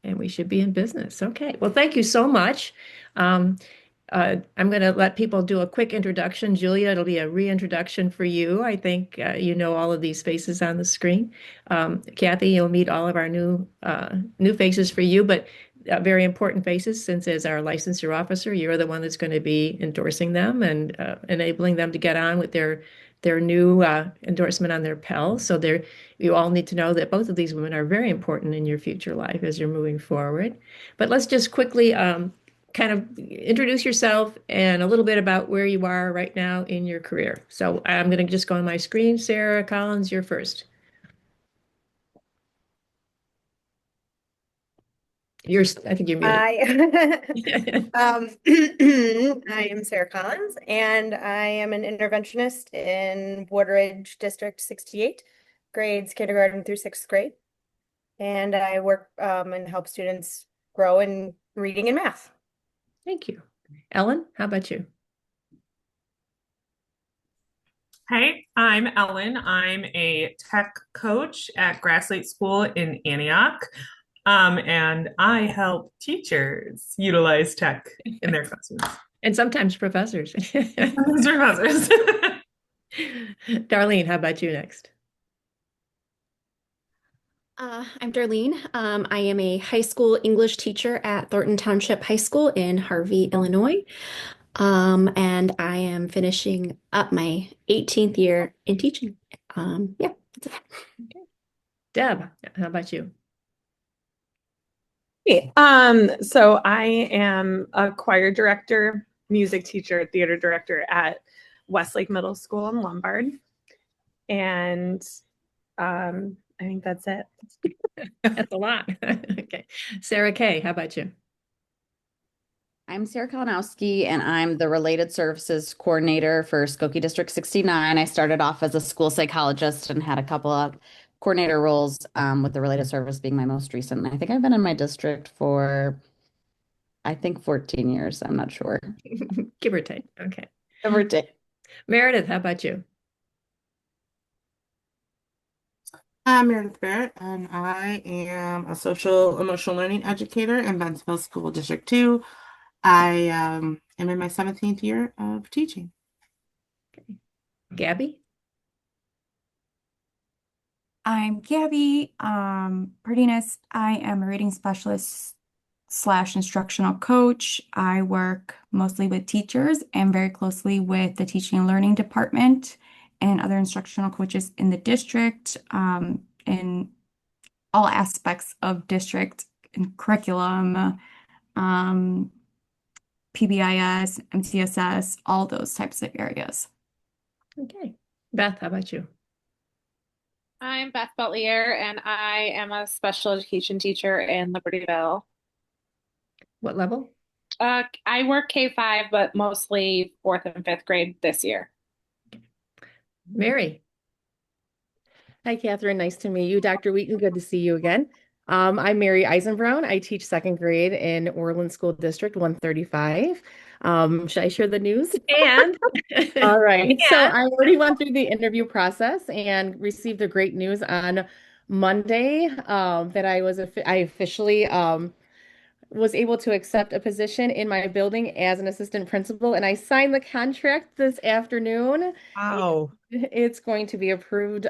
and we should be in business. Okay. Well, thank you so much. Um, I'm going to let people do a quick introduction. Julia, it'll be a reintroduction for you. I think you know all of these faces on the screen. Kathy, you'll meet all of our new faces for you, but very important faces since as our licensure officer, you're the one that's going to be endorsing them and enabling them to get on with their new endorsement on their Pell. So you all need to know that both of these women are very important in your future life as you're moving forward. But let's just quickly kind of introduce yourself and a little bit about where you are right now in your career. So I'm going to just go on my screen. Sarah Collins, you're first. I think you're muted. I I am Sarah Collins, and I am an interventionist in Wateridge District 68, grades kindergarten through sixth grade. And I work and help students grow in reading and math. Thank you. Ellen, how about you? Hey, I'm Ellen. I'm a tech coach at Grasslake School in Antioch. And I help teachers utilize tech in their classrooms. And sometimes professors. Those professors. Darlene, how about you next? I'm Darlene. I am a high school English teacher at Thornton Township High School in Harvey, Illinois. And I am finishing up my 18th year in teaching. Yeah. Okay. Deb, how about you? Hey, so I am a choir director, music teacher, theater director at Westlake Middle School in Lombard. And I think that's it. That's a lot. Okay. Sarah Kay, how about you? I'm Sarah Kalinowski, and I'm the Related Services Coordinator for Skokie District 69. I started off as a school psychologist and had a couple of coordinator roles, with the Related Service being my most recent. And I think I've been in my district for, I think, 14 years. I'm not sure. Give or take. Okay. Give or take. Meredith, how about you? I'm Meredith Barrett, and I am a social emotional learning educator in Bentonville School District 2. I am in my 17th year of teaching. Okay. Gabby? I'm Gabby Pardines. I am a reading specialist slash instructional coach. I work mostly with teachers and very closely with the teaching and learning department and other instructional coaches in the district, in all aspects of district and curriculum, um, PBIS, MTSS, all those types of areas. Okay. Beth, how about you? I'm Beth Butlier, and I am a special education teacher in Libertyville. What level? I work K-5, but mostly fourth and fifth grade this year. Mary? Hi, Catherine. Nice to meet you. Dr. Wheaton, good to see you again. I'm Mary Eisenbrown. I teach second grade in Orland School District 135. Should I share the news? And All right. So yeah. I already went through the interview process and received the great news on Monday, that I officially was able to accept a position in my building as an assistant principal, and I signed the contract this afternoon. Wow. It's going to be approved,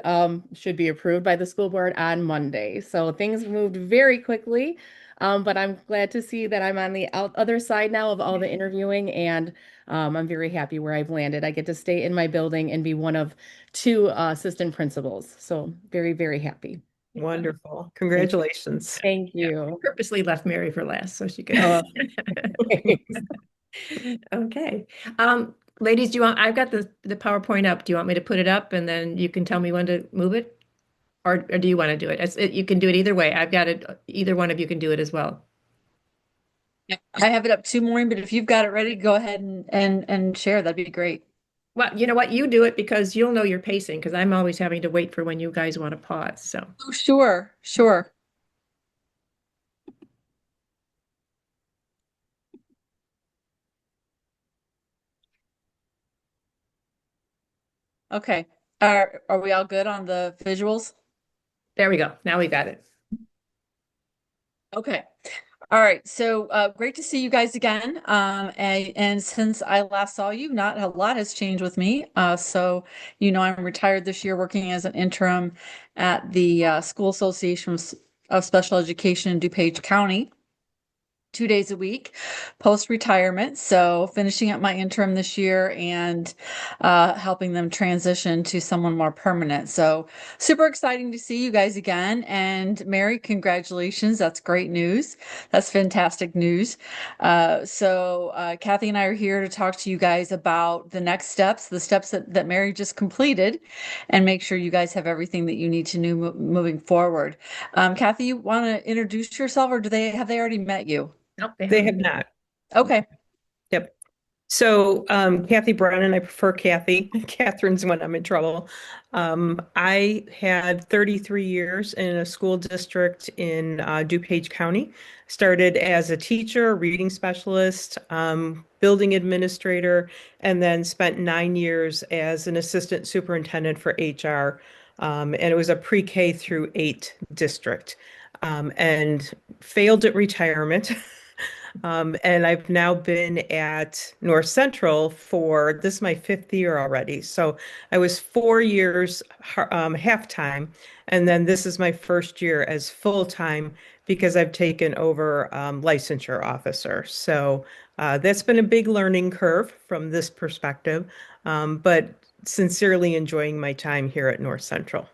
should be approved by the school board on Monday. So things moved very quickly, but I'm glad to see that I'm on the other side now of all the interviewing, and I'm very happy where I've landed. I get to stay in my building and be one of two assistant principals. So very, very happy. Wonderful. Congratulations. Thank Yeah, you. purposely left Mary for last so she could. Okay. Ladies, I've got the PowerPoint up. Do you want me to put it up and then you can tell me when to move it? Or do you want to do it? You can do it either way. I've got it. Either one of you can do it as well. I have it up too morning, but if you've got it ready, go ahead and share. That'd be great. Well, you know what? You do it because you'll know your pacing because I'm always having to wait for when you guys want to pause. So, Oh, sure, sure. Okay. Are we all good on the visuals? there we go. Now we got it. Okay. All right. So great to see you guys again. And since I last saw you, not a lot has changed with me. So, I'm retired this year working as an interim at the School Association of Special Education in DuPage County. 2 days a week post-retirement. So finishing up my interim this year and helping them transition to someone more permanent. So super exciting to see you guys again. And Mary, congratulations. That's great news. That's fantastic news. Kathy and I are here to talk to you guys about the next steps, the steps that Mary just completed, and make sure you guys have everything that you need to know moving forward. Kathy, you want to introduce yourself, or have they already met you? Nope, They have not. Okay. Yep. So, Kathy Brennan, I prefer Kathy. Catherine's when I'm in trouble. I had 33 years in a school district in DuPage County. Started as a teacher, reading specialist, building administrator, and then spent 9 years as an assistant superintendent for HR. And it was a pre-K through 8 district, and failed at retirement. And I've now been at North Central for this is my 5th year already. So I was 4 years half-time, and then this is my first year as full-time because I've taken over licensure officer. So that's been a big learning curve from this perspective, but sincerely enjoying my time here at North Central.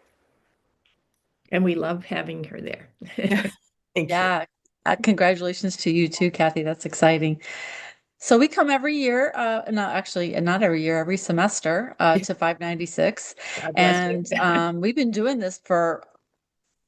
And we love having her there. Thank you. Yeah. Congratulations to you too, Kathy. That's exciting. So we come every year, no, actually, not every year, every semester to 596. God bless you. And we've been doing this for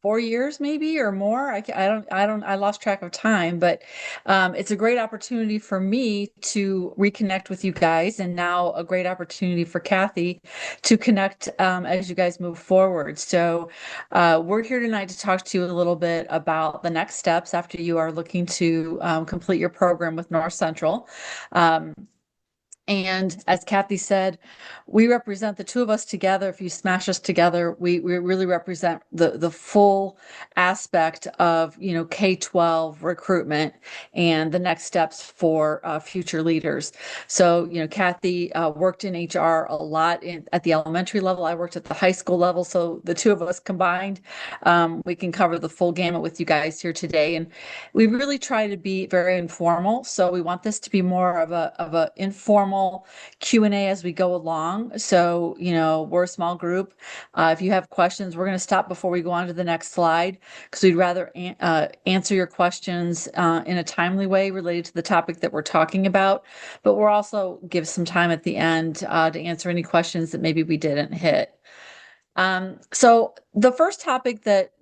4 years maybe or more. I lost track of time, but it's a great opportunity for me to reconnect with you guys, and now a great opportunity for Kathy to connect as you guys move forward. So we're here tonight to talk to you a little bit about the next steps after you are looking to complete your program with North Central. And as Kathy said, we represent the two of us together. If you smash us together, we really represent the full aspect of, K-12 recruitment and the next steps for future leaders. So, Kathy worked in HR a lot at the elementary level. I worked at the high school level. So the two of us combined, we can cover the full gamut with you guys here today. And we really try to be very informal. So we want this to be more of a informal Q&A as we go along. So, we're a small group. If you have questions, we're going to stop before we go on to the next slide because we'd rather answer your questions in a timely way related to the topic that we're talking about. But we'll also give some time at the end to answer any questions that maybe we didn't hit. So the first topic that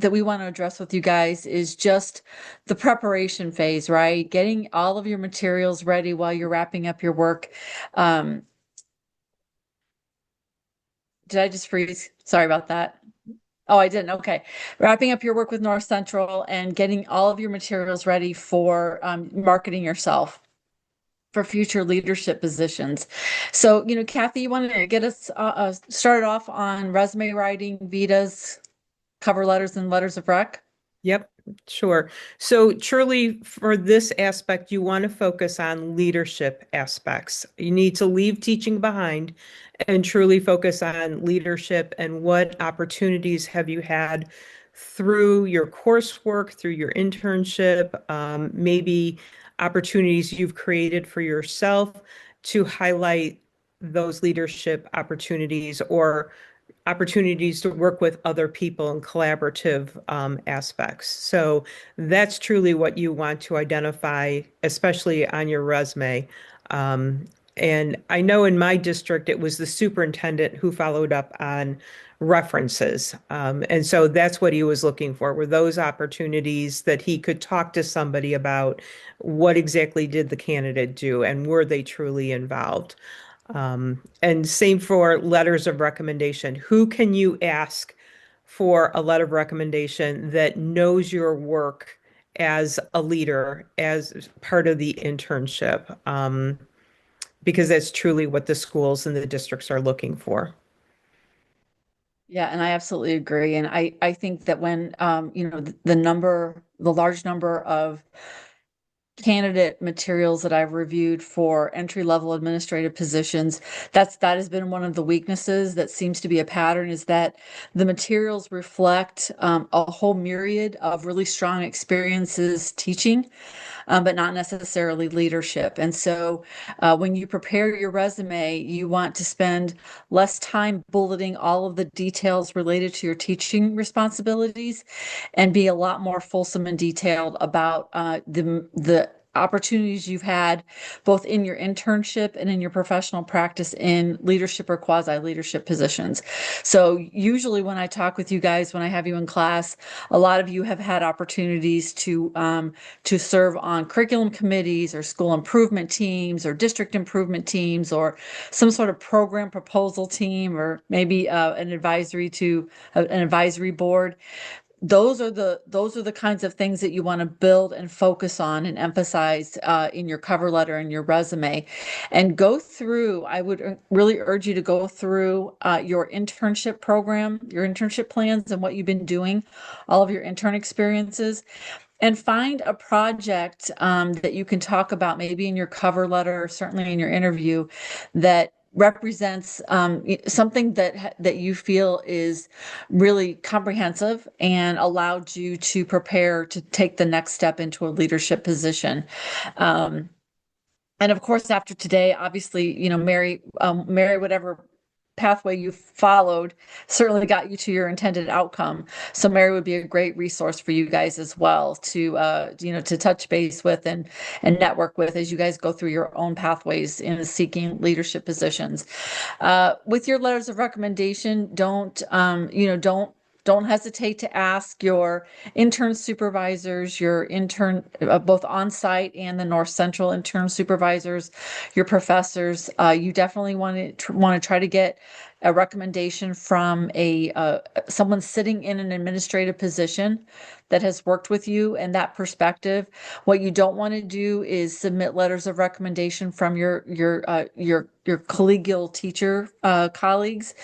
we want to address with you guys is just the preparation phase, right? Getting all of your materials ready while you're wrapping up your work. Did I just freeze? Sorry about that. Oh, I didn't. Okay. Wrapping up your work with North Central and getting all of your materials ready for marketing yourself for future leadership positions. So, Kathy, you want to get us started off on resume writing, Vitas, cover letters, and letters of rec? Yep, sure. So truly for this aspect, you want to focus on leadership aspects. You need to leave teaching behind and truly focus on leadership and what opportunities have you had through your coursework, through your internship, maybe opportunities you've created for yourself to highlight those leadership opportunities or opportunities to work with other people in collaborative aspects. So that's truly what you want to identify, especially on your resume. And I know in my district, it was the superintendent who followed up on references. And so that's what he was looking for, were those opportunities that he could talk to somebody about what exactly did the candidate do and were they truly involved. And same for letters of recommendation. Who can you ask for a letter of recommendation that knows your work as a leader, as part of the internship? Because that's truly what the schools and the districts are looking for. Yeah, and I absolutely agree. And I think that when the large number of candidate materials that I've reviewed for entry level administrative positions, that has been one of the weaknesses that seems to be a pattern, is that the materials reflect a whole myriad of really strong experiences teaching, but not necessarily leadership. And so when you prepare your resume, you want to spend less time bulleting all of the details related to your teaching responsibilities and be a lot more fulsome and detailed about the opportunities you've had both in your internship and in your professional practice in leadership or quasi leadership positions. So usually when I talk with you guys, when I have you in class, a lot of you have had opportunities to serve on curriculum committees or school improvement teams or district improvement teams or some sort of program proposal team, or maybe an advisory board. Those are the kinds of things that you want to build and focus on and emphasize in your cover letter and your resume, and go through. I would really urge you to go through your internship program, your internship plans, and what you've been doing, all of your intern experiences, and find a project that you can talk about, maybe in your cover letter, or certainly in your interview, that represents something that you feel is really comprehensive and allowed you to prepare to take the next step into a leadership position. Um, and of course, after today, obviously, Mary, whatever pathway you followed certainly got you to your intended outcome. So Mary would be a great resource for you guys as well to touch base with and network with as you guys go through your own pathways in seeking leadership positions. With your letters of recommendation, don't hesitate to ask your intern supervisors, your intern, both on-site and the North Central intern supervisors, your professors. You definitely want to try to get a recommendation from someone sitting in an administrative position that has worked with you and that perspective. What you don't want to do is submit letters of recommendation from your collegial teacher colleagues.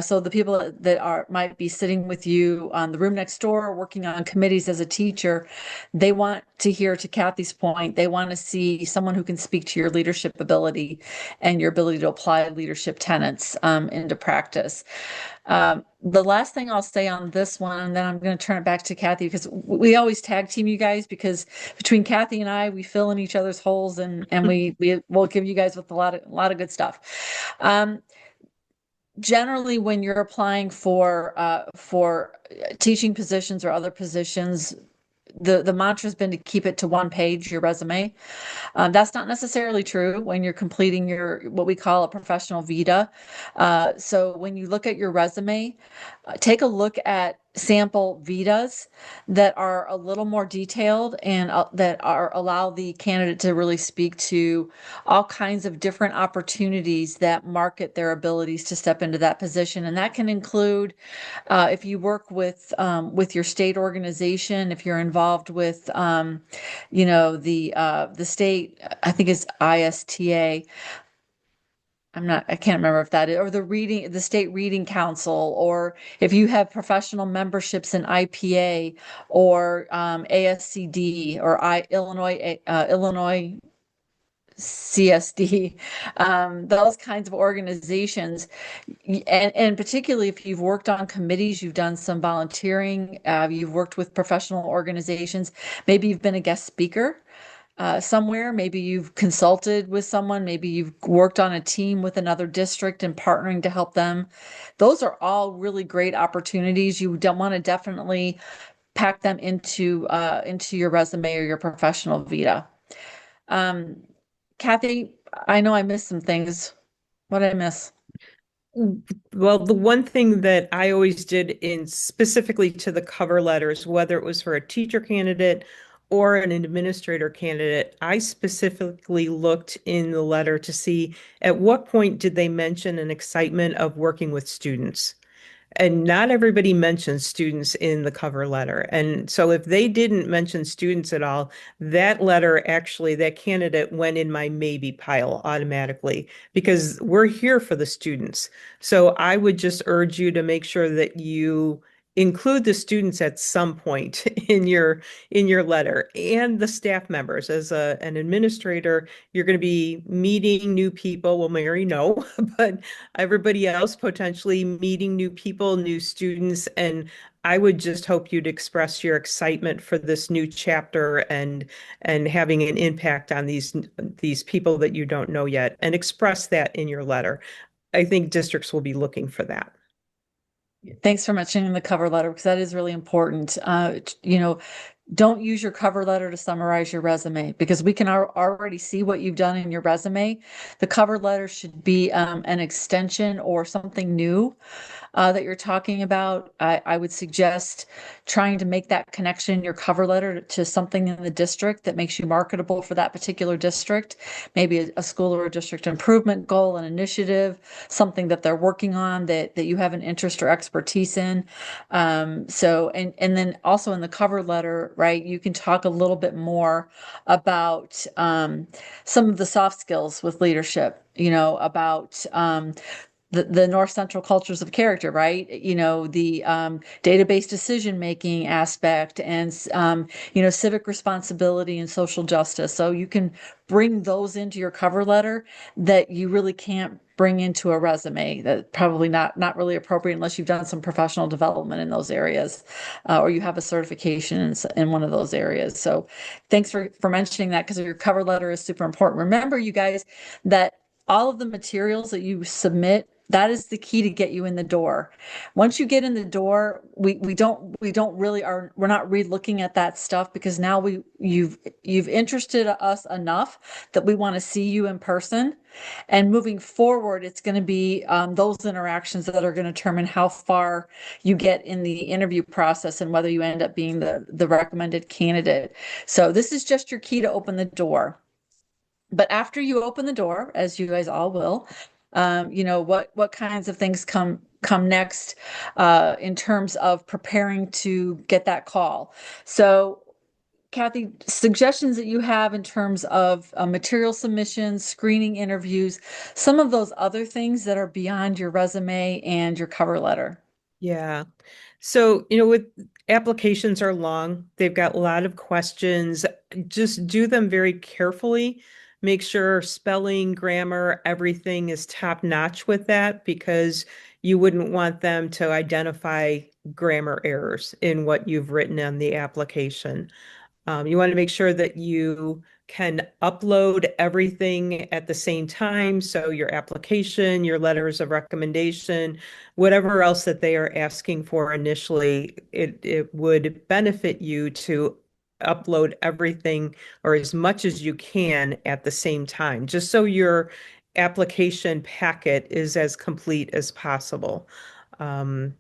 So the people that might be sitting with you on the room next door, working on committees as a teacher, they want to hear, to Kathy's point, they want to see someone who can speak to your leadership ability and your ability to apply leadership tenets into practice. The last thing I'll say on this one, and then I'm going to turn it back to Kathy, because we always tag team you guys, because between Kathy and I, we fill in each other's holes, and we will give you guys with a lot of good stuff. Generally, when you're applying for teaching positions or other positions, the mantra has been to keep it to one page, your resume. That's not necessarily true when you're completing what we call a professional vita. So when you look at your resume, take a look at sample vitas that are a little more detailed and allow the candidate to really speak to all kinds of different opportunities that market their abilities to step into that position. And that can include if you work with your state organization, if you're involved with the state, I think it's ISTA. I can't remember if that is, or the state reading council, or if you have professional memberships in IPA or ASCD or Illinois CSD, those kinds of organizations. And particularly if you've worked on committees, you've done some volunteering, you've worked with professional organizations, maybe you've been a guest speaker somewhere, maybe you've consulted with someone, maybe you've worked on a team with another district and partnering to help them. Those are all really great opportunities. You don't want to definitely pack them into your resume or your professional vita. Kathy, I know I missed some things. What did I miss? Well, the one thing that I always did in specifically to the cover letters, whether it was for a teacher candidate or an administrator candidate, I specifically looked in the letter to see at what point did they mention an excitement of working with students. And not everybody mentions students in the cover letter. And so if they didn't mention students at all, that letter actually, that candidate went in my maybe pile automatically because we're here for the students. So I would just urge you to make sure that you include the students at some point in your letter and the staff members. As an administrator, you're going to be meeting new people. Well, Mary, no, but everybody else potentially meeting new people, new students, and I would just hope you'd express your excitement for this new chapter and having an impact on these people that you don't know yet, and express that in your letter. I think districts will be looking for that. Thanks for mentioning the cover letter because that is really important. Don't use your cover letter to summarize your resume because we can already see what you've done in your resume. The cover letter should be an extension or something new that you're talking about. I would suggest trying to make that connection in your cover letter to something in the district that makes you marketable for that particular district, maybe a school or a district improvement goal, an initiative, something that they're working on that you have an interest or expertise in. And then also in the cover letter, right, you can talk a little bit more about some of the soft skills with leadership, about the North Central cultures of character, right? The database decision making aspect and, civic responsibility and social justice. So you can bring those into your cover letter that you really can't bring into a resume. That probably not really appropriate unless you've done some professional development in those areas, or you have a certification in one of those areas. So thanks for mentioning that because your cover letter is super important. Remember, you guys, that all of the materials that you submit, that is the key to get you in the door. Once you get in the door, we don't really we're not re-looking at that stuff because now you've interested us enough that we want to see you in person. And moving forward, it's going to be those interactions that are going to determine how far you get in the interview process and whether you end up being the recommended candidate. So this is just your key to open the door. But after you open the door, as you guys all will, what kinds of things come next in terms of preparing to get that call. So, Kathy, suggestions that you have in terms of material submissions, screening interviews, some of those other things that are beyond your resume and your cover letter. Yeah. So, with applications are long, they've got a lot of questions. Just do them very carefully. Make sure spelling, grammar, everything is top notch with that because you wouldn't want them to identify grammar errors in what you've written on the application. You want to make sure that you can upload everything at the same time. So your application, your letters of recommendation, whatever else that they are asking for initially, it would benefit you to upload everything or as much as you can at the same time, just so your application packet is as complete as possible. Um,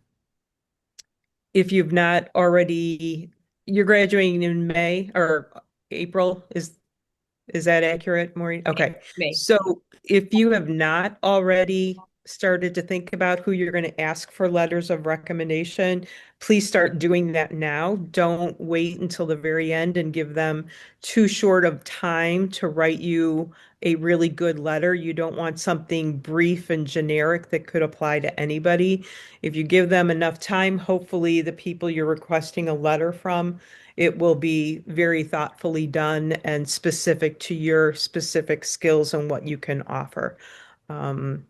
if you've not already, you're graduating in May or April, is that accurate, Maureen? Okay. May. So if you have not already started to think about who you're going to ask for letters of recommendation, please start doing that now. Don't wait until the very end and give them too short of time to write you a really good letter. You don't want something brief and generic that could apply to anybody. If you give them enough time, hopefully the people you're requesting a letter from, it will be very thoughtfully done and specific to your specific skills and what you can offer. Um,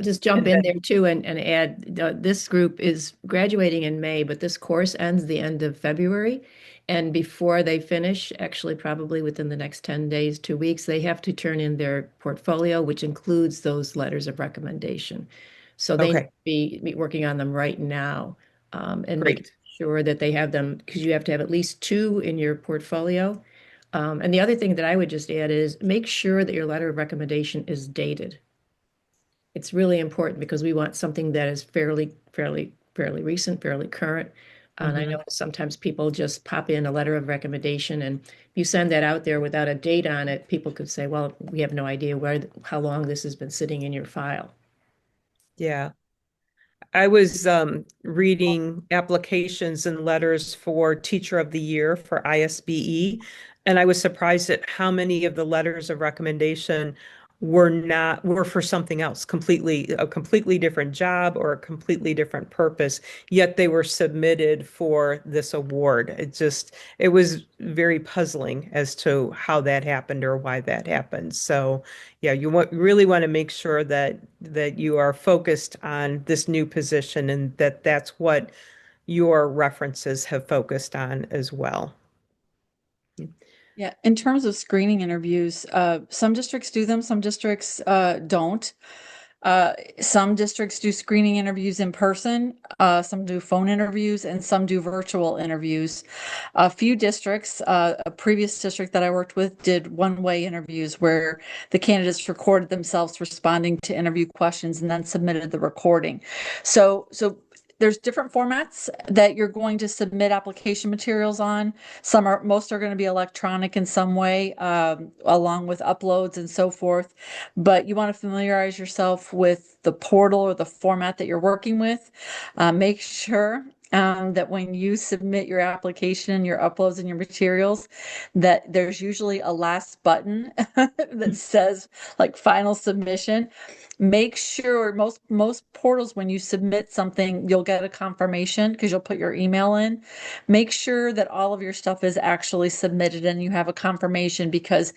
Just jump and in then, there too and add this group is graduating in May, but this course ends the end of February. And before they finish, actually probably within the next 10 days, 2 weeks, they have to turn in their portfolio, which includes those letters of recommendation. So they need okay, to be working on them right now, and making great. sure that they have them because you have to have at least two in your portfolio. And the other thing that I would just add is make sure that your letter of recommendation is dated. It's really important because we want something that is fairly recent, fairly current. And I know Mhm. sometimes people just pop in a letter of recommendation, and if you send that out there without a date on it, people could say, well, we have no idea how long this has been sitting in your file. Yeah. I was reading applications and letters for Teacher of the Year for ISBE, and I was surprised at how many of the letters of recommendation were for something else, a completely different job or a completely different purpose, yet they were submitted for this award. It was very puzzling as to how that happened or why that happened. So yeah, really want to make sure that you are focused on this new position and that's what your references have focused on as well. Yeah, in terms of screening interviews, some districts do them, some districts don't. Some districts do screening interviews in person, some do phone interviews, and some do virtual interviews. A few districts, a previous district that I worked with did one-way interviews where the candidates recorded themselves responding to interview questions and then submitted the recording. So there's different formats that you're going to submit application materials on. Most are going to be electronic in some way, along with uploads and so forth. But you want to familiarize yourself with the portal or the format that you're working with. Make sure that when you submit your application, your uploads and your materials, that there's usually a last button that says like final submission. Make sure most portals, when you submit something, you'll get a confirmation because you'll put your email in. Make sure that all of your stuff is actually submitted and you have a confirmation, because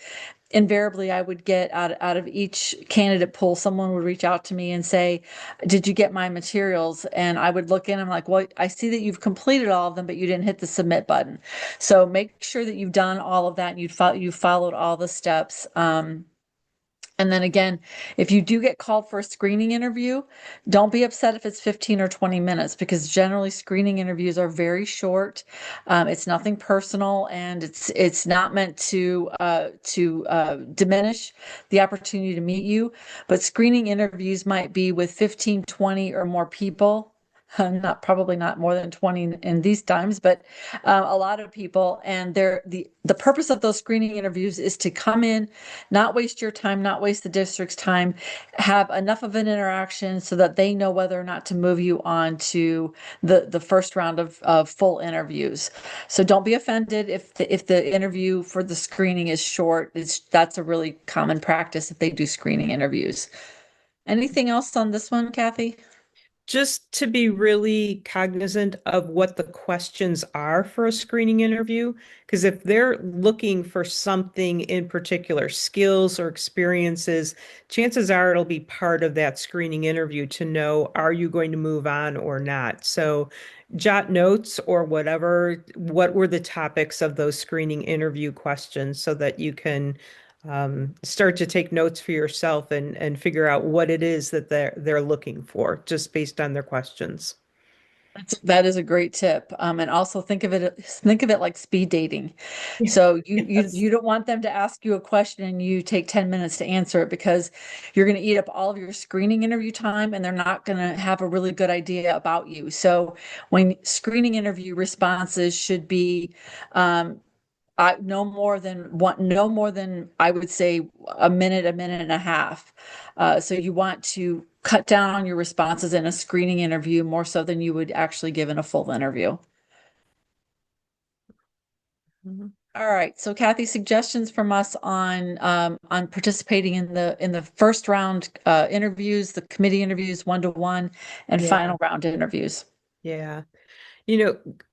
invariably I would get out of each candidate pool, someone would reach out to me and say, did you get my materials? And I would look in, I'm like, well, I see that you've completed all of them, but you didn't hit the submit button. So make sure that you've done all of that and you've followed all the steps. And then again, if you do get called for a screening interview, don't be upset if it's 15 or 20 minutes, because generally screening interviews are very short. It's nothing personal, and it's not meant to diminish the opportunity to meet you. But screening interviews might be with 15, 20 or more people. Probably not more than 20 in these times, but a lot of people. And the purpose of those screening interviews is to come in, not waste your time, not waste the district's time, have enough of an interaction so that they know whether or not to move you on to the first round of full interviews. So don't be offended if the interview for the screening is short. That's a really common practice if they do screening interviews. Anything else on this one, Kathy? Just to be really cognizant of what the questions are for a screening interview, because if they're looking for something in particular, skills or experiences, chances are it'll be part of that screening interview to know, are you going to move on or not? So jot notes or whatever, what were the topics of those screening interview questions so that you can start to take notes for yourself and figure out what it is that they're looking for just based on their questions. That is a great tip. And also think of it like speed dating. So you don't want them to ask you a question and you take 10 minutes to answer it, because you're going to eat up all of your screening interview time and they're not going to have a really good idea about you. So when screening interview responses should be no more than I would say a minute and a half. So you want to cut down on your responses in a screening interview more so than you would actually give in a full interview. Mm-hmm. All right. So Kathy, suggestions from us on participating in the first round interviews, the committee interviews, one-to-one, and final round interviews. Yeah.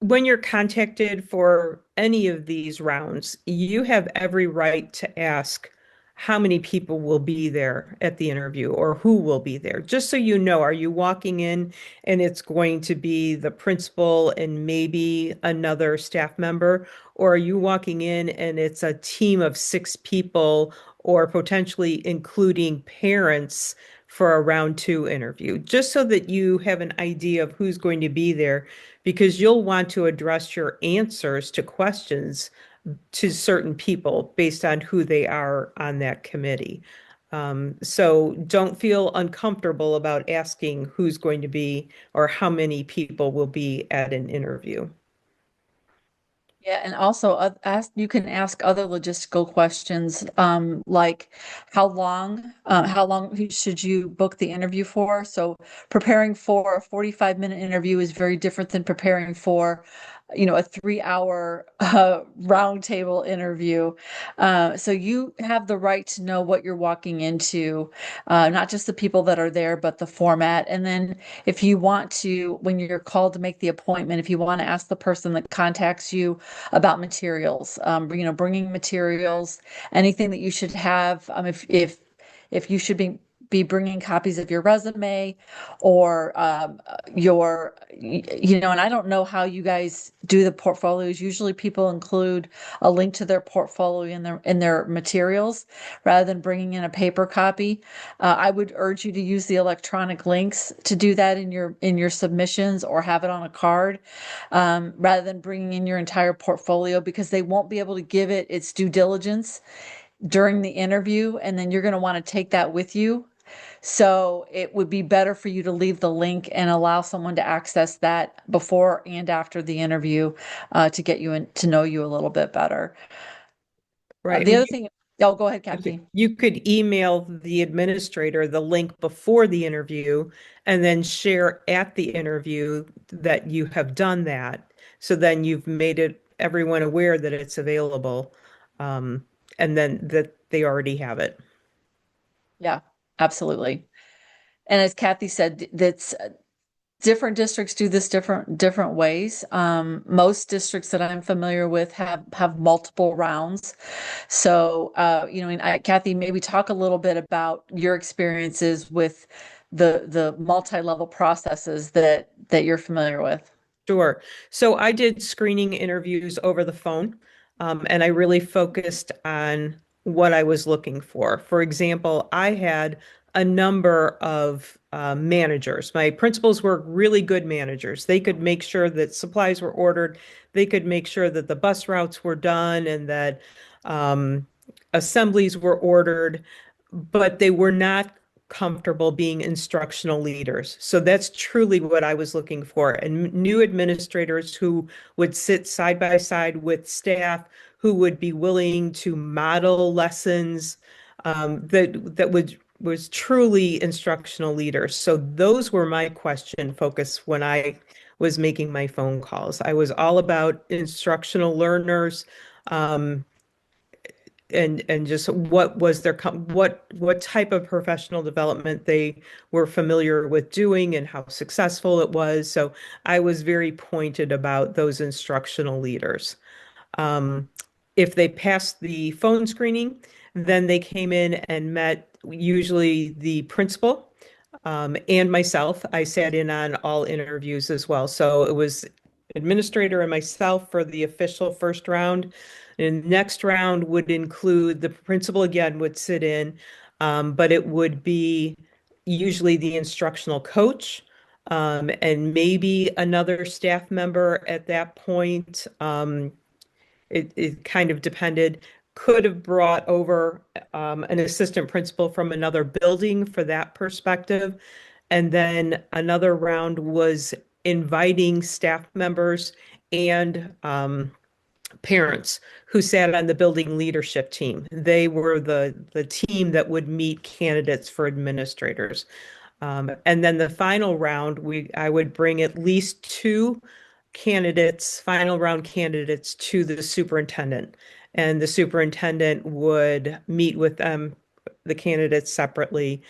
When you're contacted for any of these rounds, you have every right to ask how many people will be there at the interview or who will be there. Just so you know, are you walking in and it's going to be the principal and maybe another staff member, or are you walking in and it's a team of 6 people or potentially including parents for a round 2 interview, just so that you have an idea of who's going to be there, because you'll want to address your answers to questions to certain people based on who they are on that committee. So don't feel uncomfortable about asking who's going to be or how many people will be at an interview. Yeah, and also you can ask other logistical questions, like how long should you book the interview for? So preparing for a 45-minute interview is very different than preparing for, a 3-hour roundtable interview. So you have the right to know what you're walking into, not just the people that are there, but the format. And then if you want to, when you're called to make the appointment, if you want to ask the person that contacts you about materials, bringing materials, anything that you should have, if you should be bringing copies of your resume or and I don't know how you guys do the portfolios. Usually people include a link to their portfolio in their materials rather than bringing in a paper copy. I would urge you to use the electronic links to do that in your submissions, or have it on a card, rather than bringing in your entire portfolio, because they won't be able to give it its due diligence during the interview, and then you're going to want to take that with you. So it would be better for you to leave the link and allow someone to access that before and after the interview, to get you to know you a little bit better. Right. The other thing, oh, go ahead, Kathy. You could email the administrator the link before the interview and then share at the interview that you have done that. So then you've made everyone aware that it's available, and then that they already have it. Yeah, absolutely. And as Kathy said, that's different districts do this different ways. Most districts that I'm familiar with have multiple rounds. So, and Kathy, maybe talk a little bit about your experiences with the multi-level processes that you're familiar with. Sure. So I did screening interviews over the phone, and I really focused on what I was looking for. For example, I had a number of managers. My principals were really good managers. They could make sure that supplies were ordered. They could make sure that the bus routes were done and that um, assemblies were ordered, but they were not comfortable being instructional leaders. So that's truly what I was looking for. And new administrators who would sit side by side with staff, who would be willing to model lessons, that was truly instructional leaders. So those were my question focus when I was making my phone calls. I was all about instructional learners. And just what was what type of professional development they were familiar with doing and how successful it was. So I was very pointed about those instructional leaders. Um, if they passed the phone screening, then they came in and met usually the principal, and myself. I sat in on all interviews as well. So it was administrator and myself for the official first round. And next round would include the principal again would sit in, but it would be usually the instructional coach, and maybe another staff member at that point. It kind of depended. Could have brought over an assistant principal from another building for that perspective. And then another round was inviting staff members and parents who sat on the building leadership team. They were the team that would meet candidates for administrators. And then the final round, I would bring at least two candidates, final round candidates, to the superintendent. And the superintendent would meet with them, the candidates separately,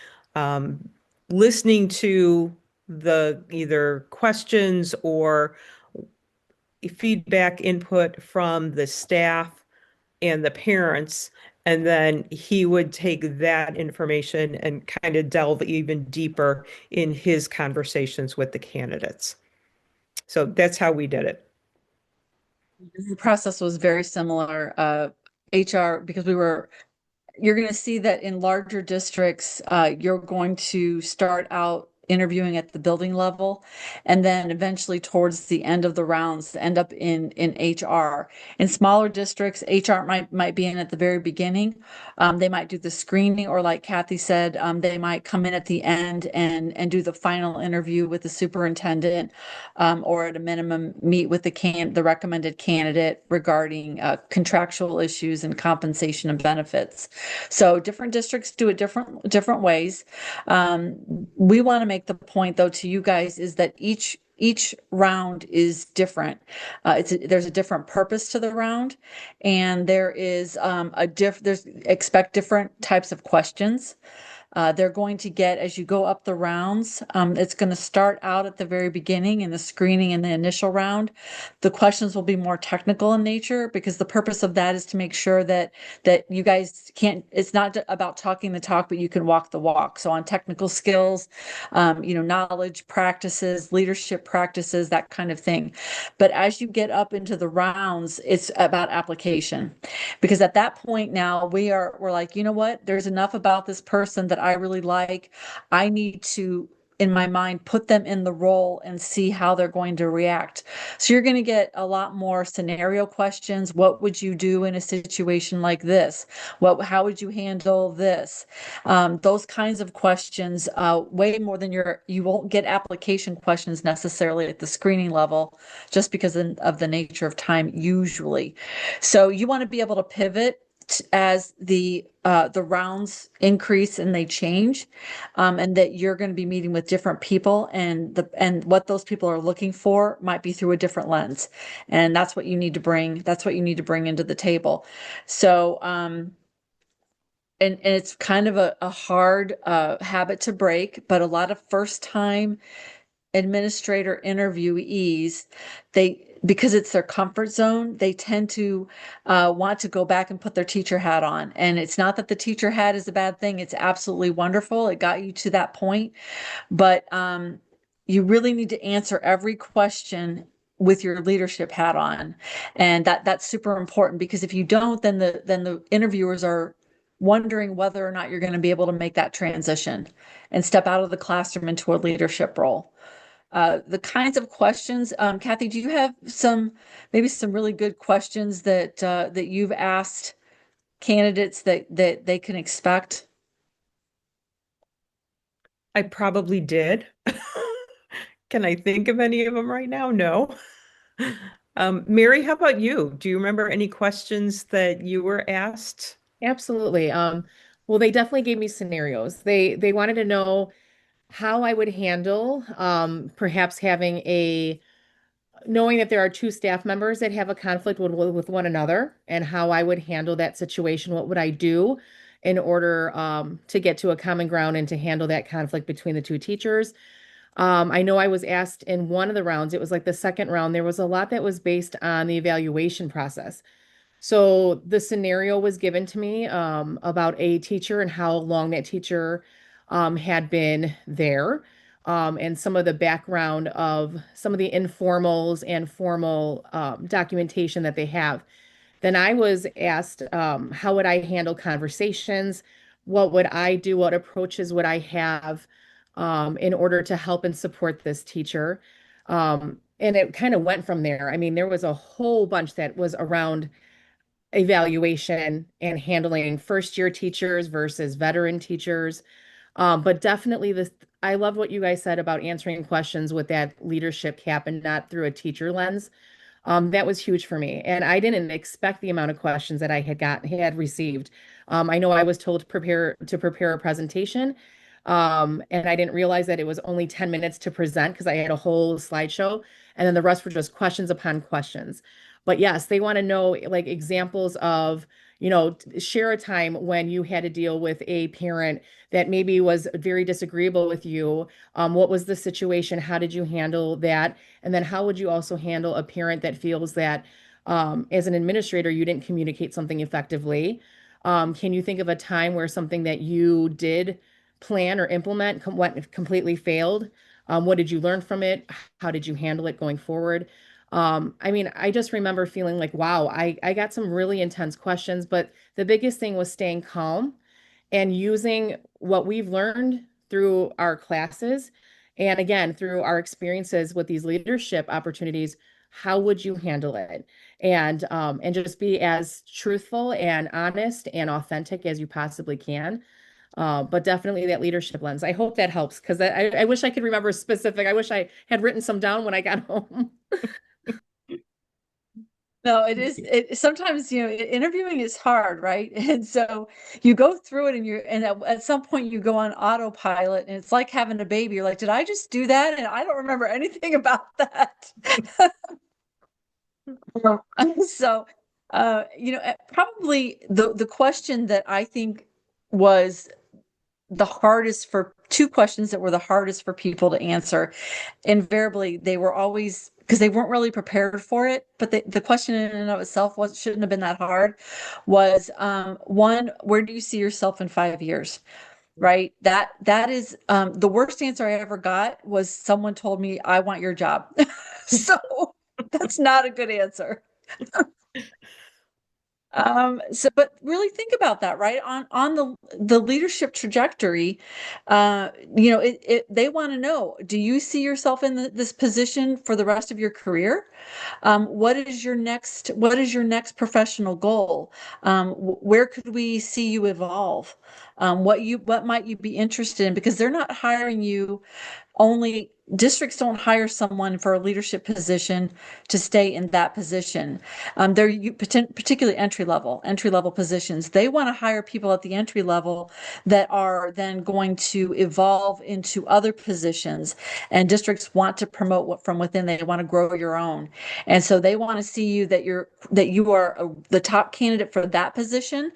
listening to the either questions or feedback input from the staff and the parents. And then he would take that information and kind of delve even deeper in his conversations with the candidates. So that's how we did it. The process was very similar. HR, because you're going to see that in larger districts, you're going to start out interviewing at the building level, and then eventually towards the end of the rounds end up in HR. In smaller districts, HR might be in at the very beginning. They might do the screening, or like Kathy said, they might come in at the end and do the final interview with the superintendent, or at a minimum meet with the recommended candidate regarding contractual issues and compensation and benefits. So different districts do it different ways. We want to make the point, though, to you guys is that each round is different. There's a different purpose to the round, and there is there's expect different types of questions. They're going to get, as you go up the rounds, it's going to start out at the very beginning in the screening in the initial round. The questions will be more technical in nature because the purpose of that is to make sure that you guys it's not about talking the talk, but you can walk the walk. So on technical skills, knowledge practices, leadership practices, that kind of thing. But as you get up into the rounds, it's about application. Because at that point now we're like, you know what, there's enough about this person that I really like. I need to, in my mind, put them in the role and see how they're going to react. So you're going to get a lot more scenario questions. What would you do in a situation like this? How would you handle this? Those kinds of questions, way more than you won't get application questions necessarily at the screening level, just because of the nature of time usually. So you want to be able to pivot as the rounds increase and they change, and that you're going to be meeting with different people, and what those people are looking for might be through a different lens, and that's what you need to bring. That's what you need to bring into the table. So, and it's kind of a hard habit to break, but a lot of first time administrator interviewees, because it's their comfort zone, they tend to want to go back and put their teacher hat on. And it's not that the teacher hat is a bad thing. It's absolutely wonderful. It got you to that point. But you really need to answer every question with your leadership hat on. And that's super important, because if you don't, then the interviewers are wondering whether or not you're going to be able to make that transition and step out of the classroom into a leadership role. The kinds of questions, Kathy, do you have maybe some really good questions that you've asked candidates that they can expect? I probably did. Can I think of any of them right now? No. Mary, how about you? Do you remember any questions that you were asked? Absolutely. Well, they definitely gave me scenarios. They wanted to know how I would handle perhaps knowing that there are two staff members that have a conflict with one another, and how I would handle that situation. What would I do in order to get to a common ground and to handle that conflict between the two teachers? I know I was asked in one of the rounds, it was like the second round, there was a lot that was based on the evaluation process. So the scenario was given to me about a teacher and how long that teacher had been there, and some of the background of some of the informals and formal documentation that they have. Then I was asked, how would I handle conversations? What would I do? What approaches would I have in order to help and support this teacher? And it kind of went from there. I mean, there was a whole bunch that was around evaluation and handling first year teachers versus veteran teachers. But definitely I love what you guys said about answering questions with that leadership cap and not through a teacher lens. That was huge for me. And I didn't expect the amount of questions that I had received. I know I was told to prepare a presentation. And I didn't realize that it was only 10 minutes to present because I had a whole slideshow, and then the rest were just questions upon questions. But yes, they want to know like examples of, share a time when you had to deal with a parent that maybe was very disagreeable with you. What was the situation? How did you handle that? And then how would you also handle a parent that feels that as an administrator, you didn't communicate something effectively? Can you think of a time where something that you did plan or implement went completely failed? What did you learn from it? How did you handle it going forward? I mean, I just remember feeling like, wow, I got some really intense questions, but the biggest thing was staying calm and using what we've learned through our classes And again, through our experiences with these leadership opportunities, how would you handle it? And just be as truthful and honest and authentic as you possibly can. But definitely that leadership lens. I hope that helps because I wish I could remember specific. I wish I had written some down when I got home. No, it is. Sometimes, interviewing is hard, right? And so you go through it, and at some point you go on autopilot, and it's like having a baby. You're like, did I just do that? And I don't remember anything about that. So, probably the question that I think was the hardest for two questions that were the hardest for people to answer. Invariably, they were always because they weren't really prepared for it. But the question in and of itself shouldn't have been that hard. Was one, where do you see yourself in 5 years? Right. That is the worst answer I ever got was someone told me, I want your job. So that's not a good answer. But really think about that, right? On the leadership trajectory, they want to know, do you see yourself in this position for the rest of your career? What is your next professional goal? Where could we see you evolve? What might you be interested in? Because they're not hiring you only districts don't hire someone for a leadership position to stay in that position. They're particularly entry level positions. They want to hire people at the entry level that are then going to evolve into other positions. And districts want to promote from within. They want to grow your own, and so they want to see you that you are the top candidate for that position,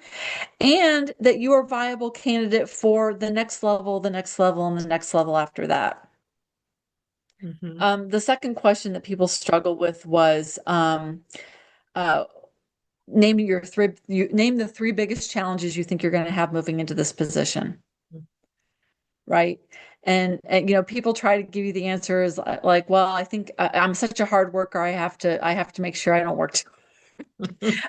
and that you are a viable candidate for the next level, and the next level after that. The second question that people struggle with was name the three biggest challenges you think you're going to have moving into this position. Right. And people try to give you the answer is like, well, I think I'm such a hard worker. I have to make sure I don't work too.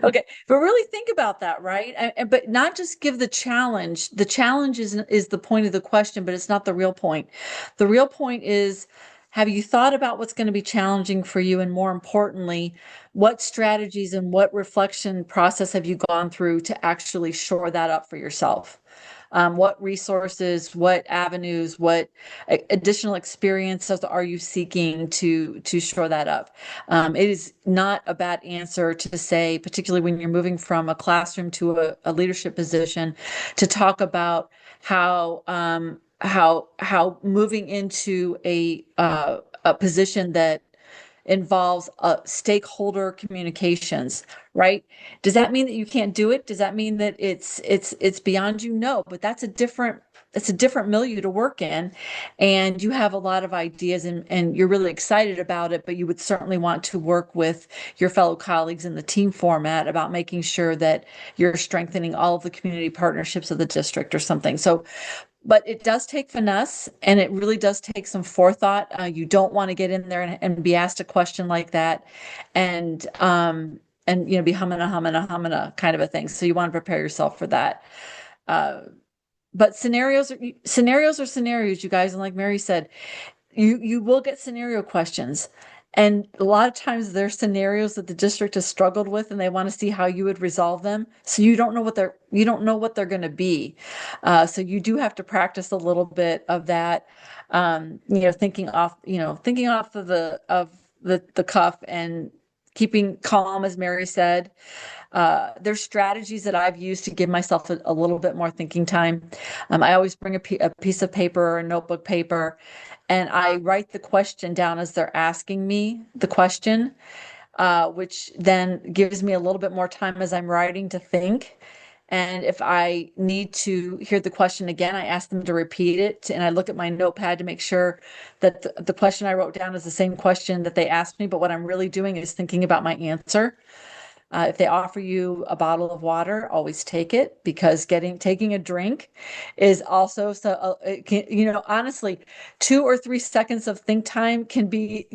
Okay, but really think about that, right? But not just give the challenge. The challenge is the point of the question, but it's not the real point. The real point is, have you thought about what's going to be challenging for you? And more importantly, what strategies and what reflection process have you gone through to actually shore that up for yourself? What resources, what avenues, what additional experiences are you seeking to shore that up? It is not a bad answer to say, particularly when you're moving from a classroom to a leadership position, to talk about how moving into a position that involves stakeholder communications, right? Does that mean that you can't do it? Does that mean that it's beyond you? No, but it's a different milieu to work in, and you have a lot of ideas and you're really excited about it, but you would certainly want to work with your fellow colleagues in the team format about making sure that you're strengthening all of the community partnerships of the district or something. So but it does take finesse, and it really does take some forethought. You don't want to get in there and be asked a question like that, and be humming a kind of a thing. So you want to prepare yourself for that. But scenarios are scenarios, you guys. And like Mary said, you will get scenario questions. And a lot of times there's scenarios that the district has struggled with, and they want to see how you would resolve them. So you don't know what they're going to be. So you do have to practice a little bit of that. Thinking off of the cuff and keeping calm, as Mary said. There's strategies that I've used to give myself a little bit more thinking time. I always bring a piece of paper or a notebook paper, and I write the question down as they're asking me the question, which then gives me a little bit more time as I'm writing to think. And if I need to hear the question again, I ask them to repeat it. And I look at my notepad to make sure that the question I wrote down is the same question that they asked me. But what I'm really doing is thinking about my answer. If they offer you a bottle of water, always take it, because taking a drink is also honestly, 2 or 3 seconds of think time can be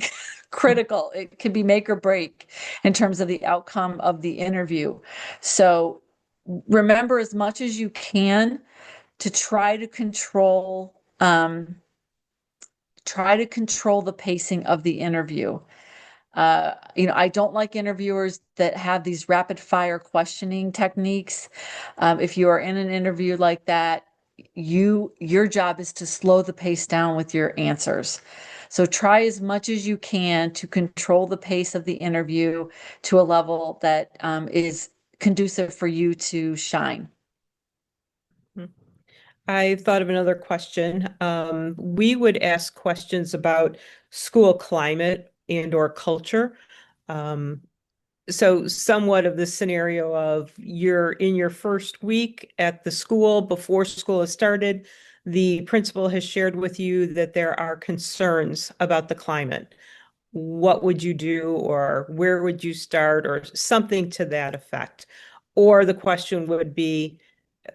critical. It can be make or break in terms of the outcome of the interview. So remember as much as you can to try to control try to control the pacing of the interview. I don't like interviewers that have these rapid fire questioning techniques. If you are in an interview like that, your job is to slow the pace down with your answers. So try as much as you can to control the pace of the interview to a level that is conducive for you to shine. I thought of another question. We would ask questions about school climate and or culture. Um, so somewhat of the scenario of you're in your first week at the school before school has started, the principal has shared with you that there are concerns about the climate. What would you do, or where would you start, or something to that effect? Or the question would be,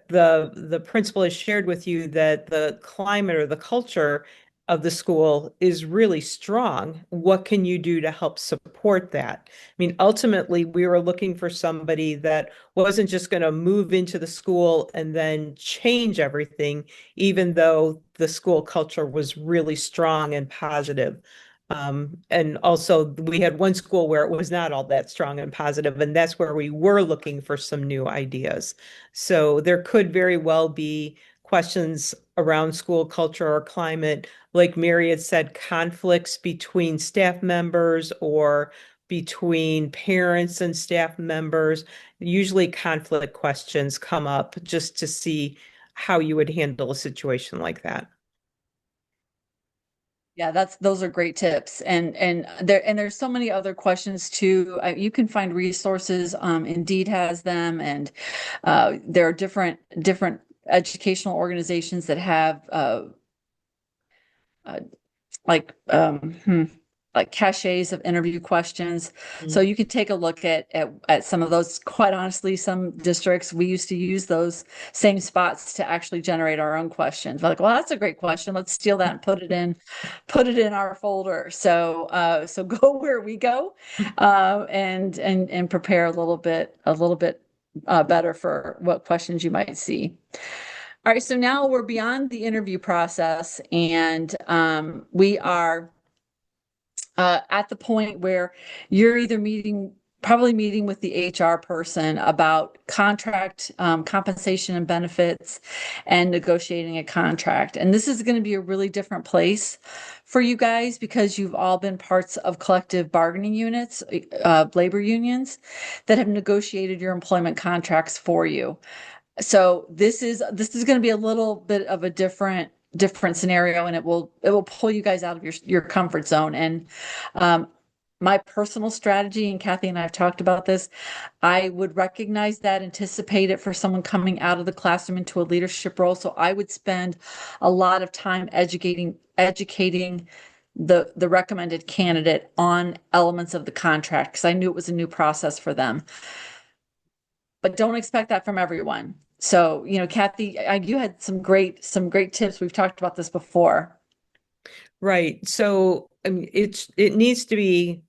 the principal has shared with you that the climate or the culture of the school is really strong. What can you do to help support that? I mean, ultimately, we were looking for somebody that wasn't just going to move into the school and then change everything, even though the school culture was really strong and positive. And also, we had one school where it was not all that strong and positive, and that's where we were looking for some new ideas. So there could very well be questions around school culture or climate, like Mary had said, conflicts between staff members or between parents and staff members. Usually conflict questions come up just to see how you would handle a situation like that. Yeah, those are great tips, and there's so many other questions too. You can find resources. Indeed has them, and there are different educational organizations that have uh, like like caches of interview questions. So you can take a look at some of those. Quite honestly, some districts we used to use those same spots to actually generate our own questions. We're like, well, that's a great question. Let's steal that and put it in our folder. So go where we go, and prepare a little bit better for what questions you might see. All right, so now we're beyond the interview process, and we are at the point where you're either probably meeting with the HR person about contract compensation and benefits and negotiating a contract. And this is going to be a really different place for you guys because you've all been parts of collective bargaining units, labor unions that have negotiated your employment contracts for you. So this is going to be a little bit of a different scenario, and it will pull you guys out of your comfort zone. And my personal strategy, and Kathy and I have talked about this, I would recognize that, anticipate it for someone coming out of the classroom into a leadership role. So I would spend a lot of time educating the recommended candidate on elements of the contract because I knew it was a new process for them. But don't expect that from everyone. So, Kathy, you had some great tips. We've talked about this before. Right. So, I mean, it needs to be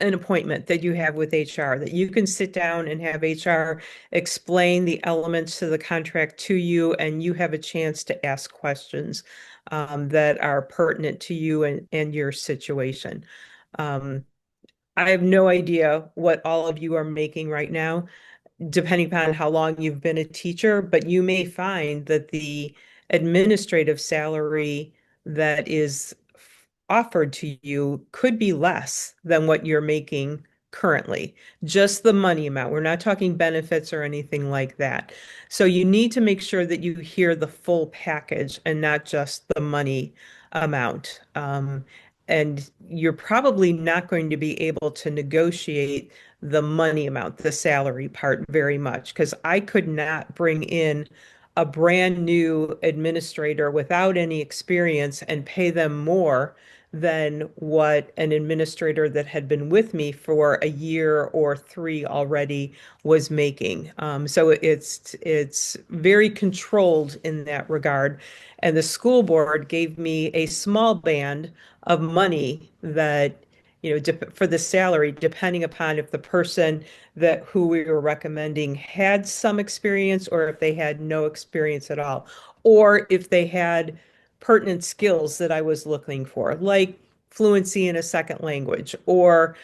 an appointment that you have with HR, that you can sit down and have HR explain the elements to the contract to you, and you have a chance to ask questions that are pertinent to you and your situation. I have no idea what all of you are making right now, depending upon how long you've been a teacher, but you may find that the administrative salary that is offered to you could be less than what you're making currently. Just the money amount. We're not talking benefits or anything like that. So you need to make sure that you hear the full package and not just the money amount. And you're probably not going to be able to negotiate the money amount, the salary part very much, because I could not bring in a brand new administrator without any experience and pay them more than what an administrator that had been with me for a year or three already was making. So it's very controlled in that regard. And the school board gave me a small band of money that for the salary, depending upon if the person that who we were recommending had some experience or if they had no experience at all, or if they had pertinent skills that I was looking for, like fluency in a second language, or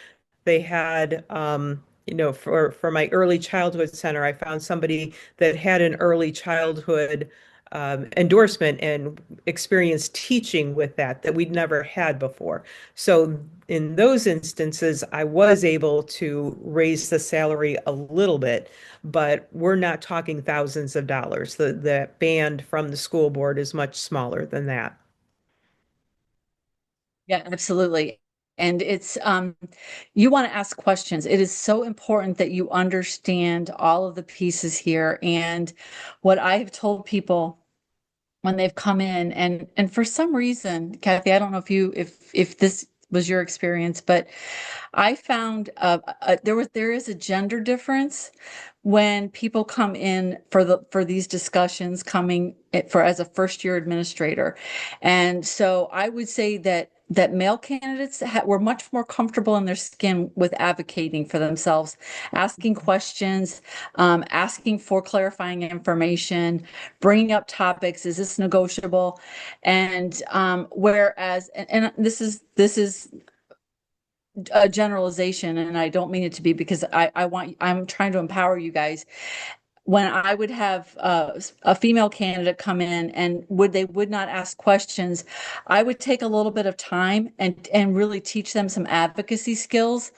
they had, for my early childhood center, I found somebody that had an early childhood endorsement and experienced teaching with that we'd never had before. So in those instances, I was able to raise the salary a little bit, but we're not talking thousands of dollars. The band from the school board is much smaller than that. Yeah, absolutely. And it's you want to ask questions. It is so important that you understand all of the pieces here. And what I have told people when they've come in, and for some reason, Kathy, I don't know if this was your experience, but I found there is a gender difference when people come in for these discussions coming for as a first year administrator. And so I would say that male candidates were much more comfortable in their skin with advocating for themselves, asking questions, asking for clarifying information, bringing up topics. Is this negotiable? And whereas, and this is a generalization, and I don't mean it to be, because I'm trying to empower you guys. When I would have a female candidate come in and they would not ask questions, I would take a little bit of time and really teach them some advocacy skills.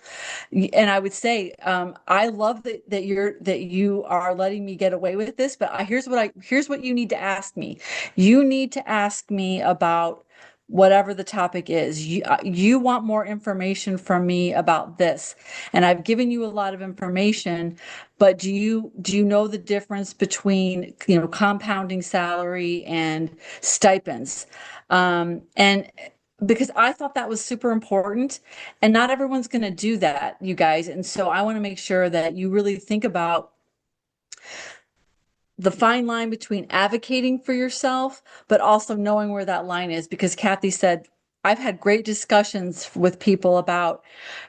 And I would say, I love that you are letting me get away with this, but here's what you need to ask me. You need to ask me about whatever the topic is. You want more information from me about this, and I've given you a lot of information, but do you know the difference between, compounding salary and stipends? And because I thought that was super important, and not everyone's going to do that, you guys. And so I want to make sure that you really think about the fine line between advocating for yourself, but also knowing where that line is. Because Kathy said, I've had great discussions with people about,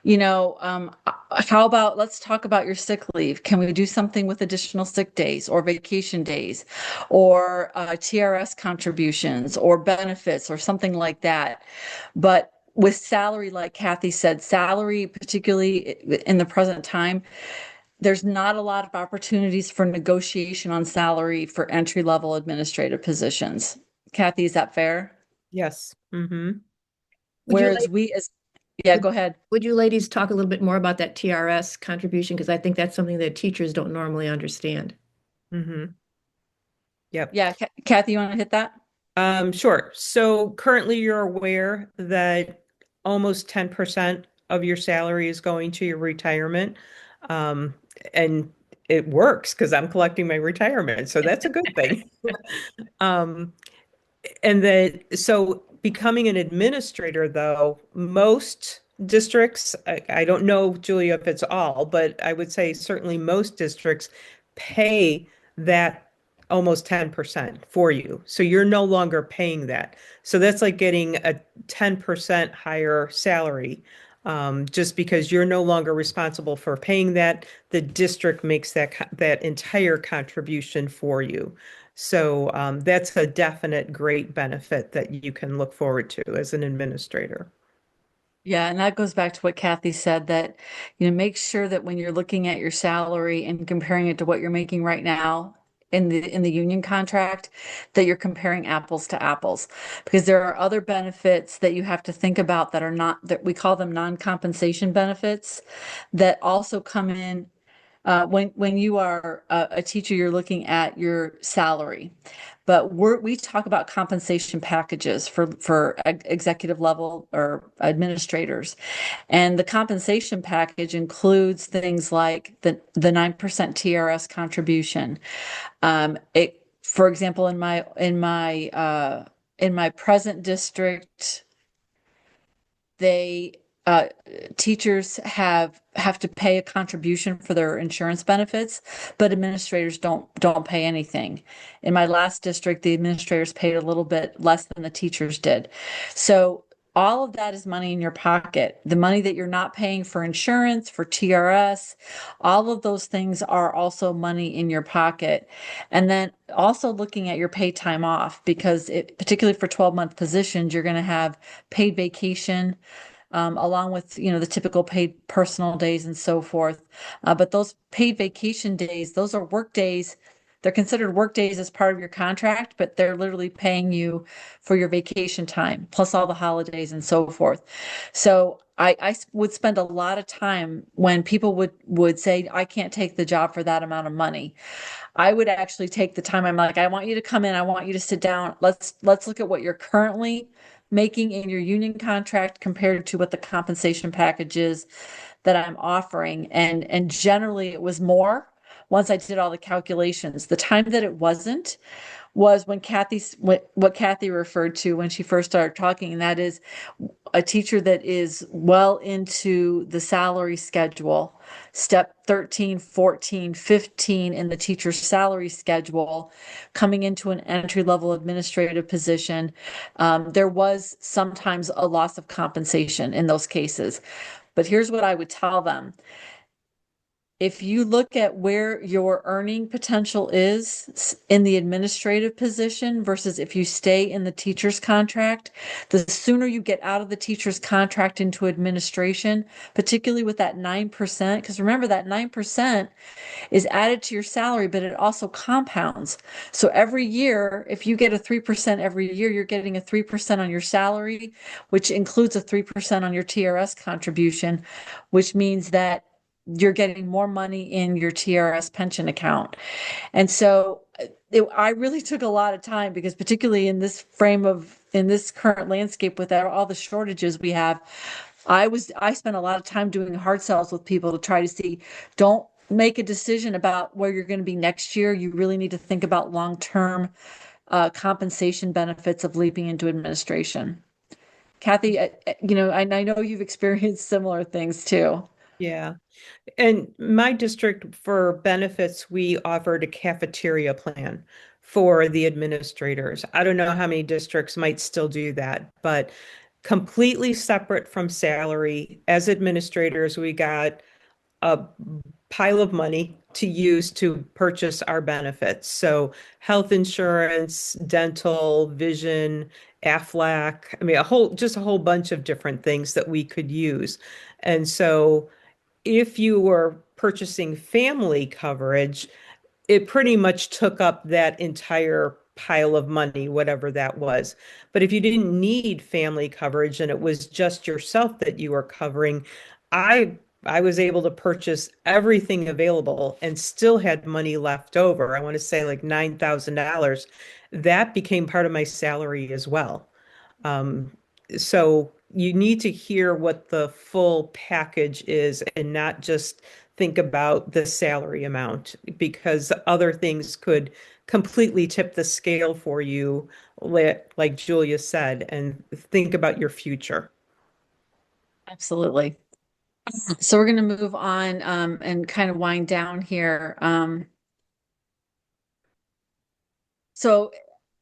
how about let's talk about your sick leave? Can we do something with additional sick days or vacation days or TRS contributions or benefits or something like that? But with salary, like Kathy said, salary, particularly in the present time, there's not a lot of opportunities for negotiation on salary for entry level administrative positions. Kathy, is that fair? Yes. Mm-hmm. Would you Whereas yeah, would, go ahead. would you ladies talk a little bit more about that TRS contribution? Because I think that's something that teachers don't normally understand. Mm-hmm. Yep. Yeah, Kathy, you want to hit that? Sure. So currently you're aware that almost 10% of your salary is going to your retirement. Um, and it works because I'm collecting my retirement. So that's a good thing. Um, so becoming an administrator, though, most districts, I don't know, Julia, if it's all, but I would say certainly most districts pay that almost 10% for you. So you're no longer paying that. So that's like getting a 10% higher salary. Just because you're no longer responsible for paying that, the district makes that entire contribution for you. So that's a definite great benefit that you can look forward to as an administrator. Yeah, and that goes back to what Kathy said, that, make sure that when you're looking at your salary and comparing it to what you're making right now in the union contract, that you're comparing apples to apples. Because there are other benefits that you have to think about that are not, that we call them non-compensation benefits, that also come in when you are a teacher. You're looking at your salary, but we talk about compensation packages for executive level or administrators, and the compensation package includes things like the 9% TRS contribution. For example, in my present district, they teachers have to pay a contribution for their insurance benefits, but administrators don't pay anything. In my last district, the administrators paid a little bit less than the teachers did. So all of that is money in your pocket. The money that you're not paying for insurance, for TRS, all of those things are also money in your pocket. And then also looking at your paid time off, because particularly for 12-month positions, you're going to have paid vacation, along with, the typical paid personal days and so forth. But those paid vacation days, those are work days. They're considered work days as part of your contract, but they're literally paying you for your vacation time, plus all the holidays and so forth. So I would spend a lot of time when people would say, I can't take the job for that amount of money. I would actually take the time. I'm like, I want you to come in. I want you to sit down. Let's look at what you're currently making in your union contract compared to what the compensation package is that I'm offering. And generally it was more once I did all the calculations. The time that it wasn't was when what Kathy referred to when she first started talking, and that is a teacher that is well into the salary schedule, step 13, 14, 15 in the teacher's salary schedule, coming into an entry level administrative position. There was sometimes a loss of compensation in those cases. But here's what I would tell them. If you look at where your earning potential is in the administrative position versus if you stay in the teacher's contract, the sooner you get out of the teacher's contract into administration, particularly with that 9%, because remember that 9% is added to your salary, but it also compounds. So every year, if you get a 3% every year, you're getting a 3% on your salary, which includes a 3% on your TRS contribution, which means that you're getting more money in your TRS pension account. And so I really took a lot of time because particularly in this current landscape with all the shortages we have, I spent a lot of time doing hard sells with people to try to see, don't make a decision about where you're going to be next year. You really need to think about long-term compensation benefits of leaping into administration. Kathy, I know you've experienced similar things too. Yeah. And my district for benefits, we offered a cafeteria plan for the administrators. I don't know how many districts might still do that, but completely separate from salary. As administrators, we got a pile of money to use to purchase our benefits. So health insurance, dental, vision, Aflac, I mean, just a whole bunch of different things that we could use. And so if you were purchasing family coverage, it pretty much took up that entire pile of money, whatever that was. But if you didn't need family coverage and it was just yourself that you were covering, I I was able to purchase everything available and still had money left over. I want to say like $9,000. That became part of my salary as well. Um, so you need to hear what the full package is and not just think about the salary amount because other things could completely tip the scale for you, like Julia said, and think about your future. Absolutely. So we're going to move on and kind of wind down here. So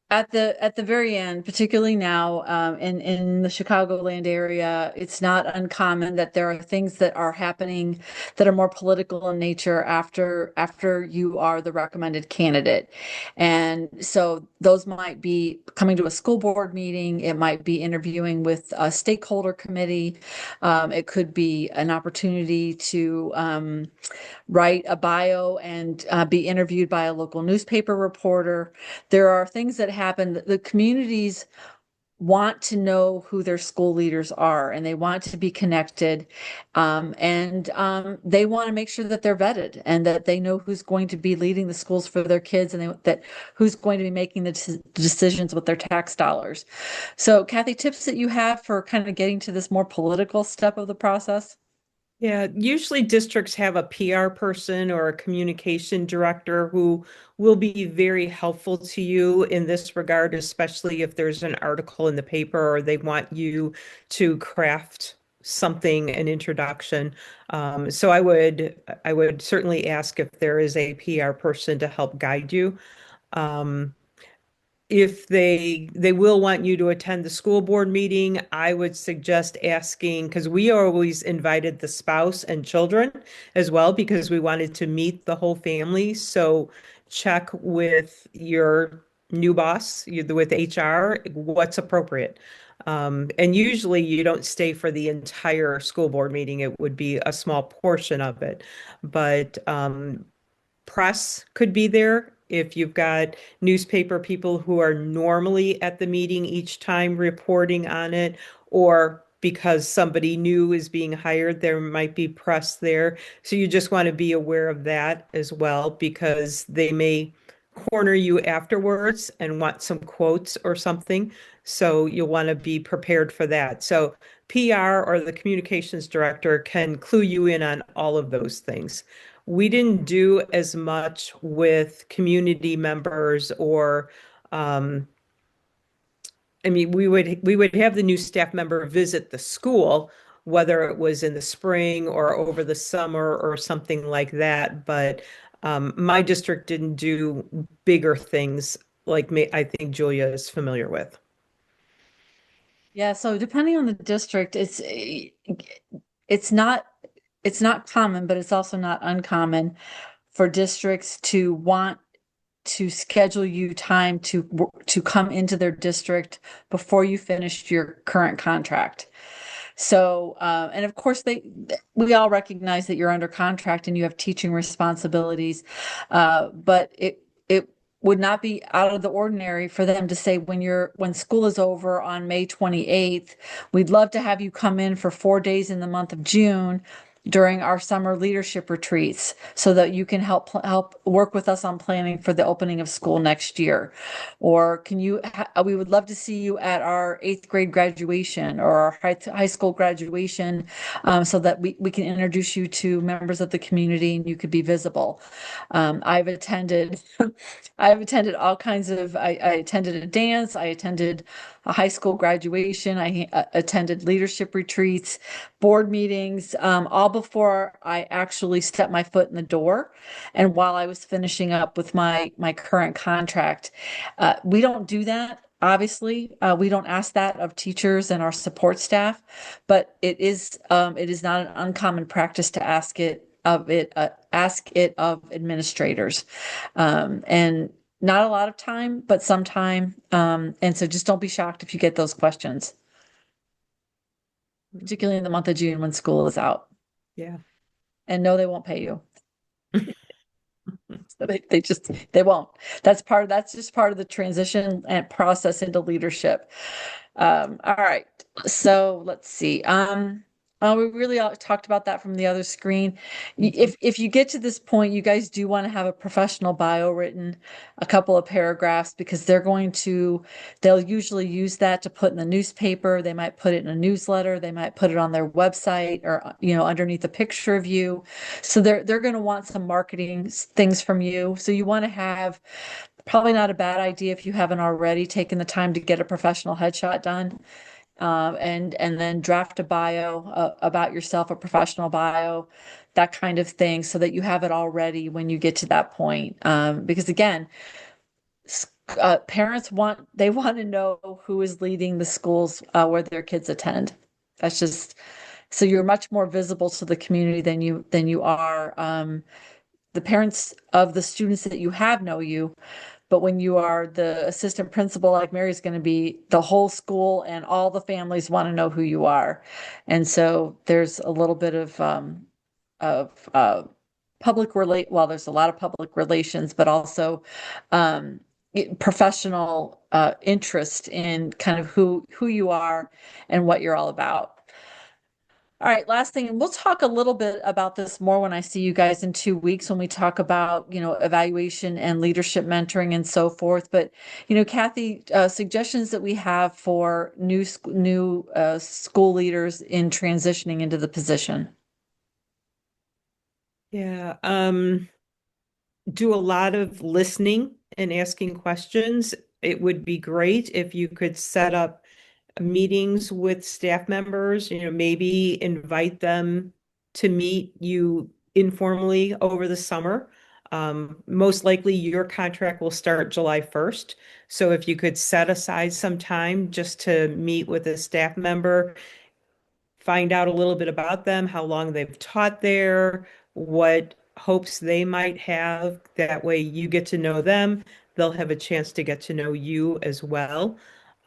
at the very end, particularly now, in the Chicagoland area, it's not uncommon that there are things that are happening that are more political in nature after you are the recommended candidate. And so those might be coming to a school board meeting, it might be interviewing with a stakeholder committee, it could be an opportunity to write a bio and be interviewed by a local newspaper reporter. There are things that happen. The communities want to know who their school leaders are and they want to be connected, and they want to make sure that they're vetted and that they know who's going to be leading the schools for their kids and that who's going to be making the decisions with their tax dollars. So Kathy, tips that you have for kind of getting to this more political step of the process? Yeah, usually districts have a PR person or a communication director who will be very helpful to you in this regard, especially if there's an article in the paper or they want you to craft something, an introduction. So I would certainly ask if there is a PR person to help guide you. Um, if they will want you to attend the school board meeting, I would suggest asking, because we always invited the spouse and children as well, because we wanted to meet the whole family. So check with your new boss, with HR, what's appropriate. And usually you don't stay for the entire school board meeting. It would be a small portion of it. But press could be there. If you've got newspaper people who are normally at the meeting each time reporting on it, or because somebody new is being hired, there might be press there. So you just want to be aware of that as well, because they may corner you afterwards and want some quotes or something. So you'll want to be prepared for that. So PR or the communications director can clue you in on all of those things. We didn't do as much with community members or I mean, we would have the new staff member visit the school, whether it was in the spring or over the summer or something like that. But my district didn't do bigger things like I think Julia is familiar with. Yeah, so depending on the district, it's not it's not common, but it's also not uncommon for districts to want to schedule you time to come into their district before you finish your current contract. So, and of course, we all recognize that you're under contract and you have teaching responsibilities, but it would not be out of the ordinary for them to say when school is over on May 28th, we'd love to have you come in for 4 days in the month of June during our summer leadership retreats so that you can help work with us on planning for the opening of school next year. Or we would love to see you at our 8th grade graduation or our high school graduation, so that we can introduce you to members of the community and you could be visible. I've attended all kinds of, I attended a dance, I attended a high school graduation, I attended leadership retreats, board meetings, all before I actually stepped my foot in the door. And while I was finishing up with my current contract, we don't do that. Obviously, we don't ask that of teachers and our support staff, but it is not an uncommon practice to ask it of administrators, and not a lot of time, but some time. And so just don't be shocked if you get those questions, particularly in the month of June when school is out. Yeah. And no, they won't pay you. So they won't. That's just part of the transition and process into leadership. All right. So let's see. We really talked about that from the other screen. If you get to this point, you guys do want to have a professional bio written, a couple of paragraphs, because they'll usually use that to put in the newspaper. They might put it in a newsletter. They might put it on their website or, underneath a picture of you. So they're going to want some marketing things from you. So you want to have, probably not a bad idea if you haven't already taken the time to get a professional headshot done. And then draft a bio about yourself, a professional bio, that kind of thing, so that you have it all ready when you get to that point. Because again, parents want to know who is leading the schools where their kids attend. That's just so you're much more visible to the community than you are. The parents of the students that you have know you. But when you are the assistant principal, like Mary's going to be, the whole school and all the families want to know who you are. And so there's a little bit of there's a lot of public relations, but also professional interest in kind of who you are and what you're all about. All right, last thing, and we'll talk a little bit about this more when I see you guys in 2 weeks when we talk about, evaluation and leadership mentoring and so forth. But, Kathy, suggestions that we have for new school leaders in transitioning into the position. Yeah. Do a lot of listening and asking questions. It would be great if you could set up meetings with staff members, maybe invite them to meet you informally over the summer. Most likely your contract will start July 1st. So if you could set aside some time just to meet with a staff member, find out a little bit about them, how long they've taught there, what hopes they might have. That way you get to know them. They'll have a chance to get to know you as well.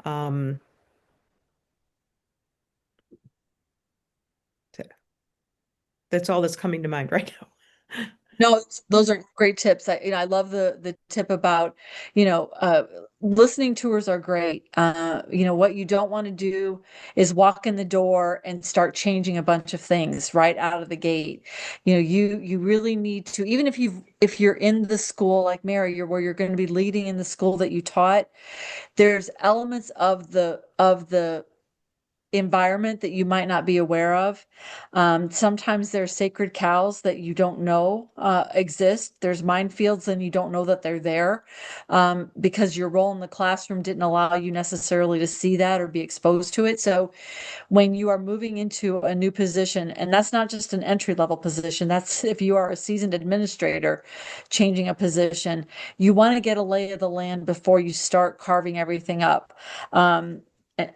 Um, that's all that's coming to mind right now. No, those are great tips. I love the tip about, listening tours are great. What you don't want to do is walk in the door and start changing a bunch of things right out of the gate. You really need to, even if you're in the school like Mary, where you're going to be leading in the school that you taught, there's elements of the environment that you might not be aware of. Sometimes there's sacred cows that you don't know exist. There's minefields and you don't know that they're there because your role in the classroom didn't allow you necessarily to see that or be exposed to it. So when you are moving into a new position, and that's not just an entry level position, that's if you are a seasoned administrator changing a position, you want to get a lay of the land before you start carving everything up.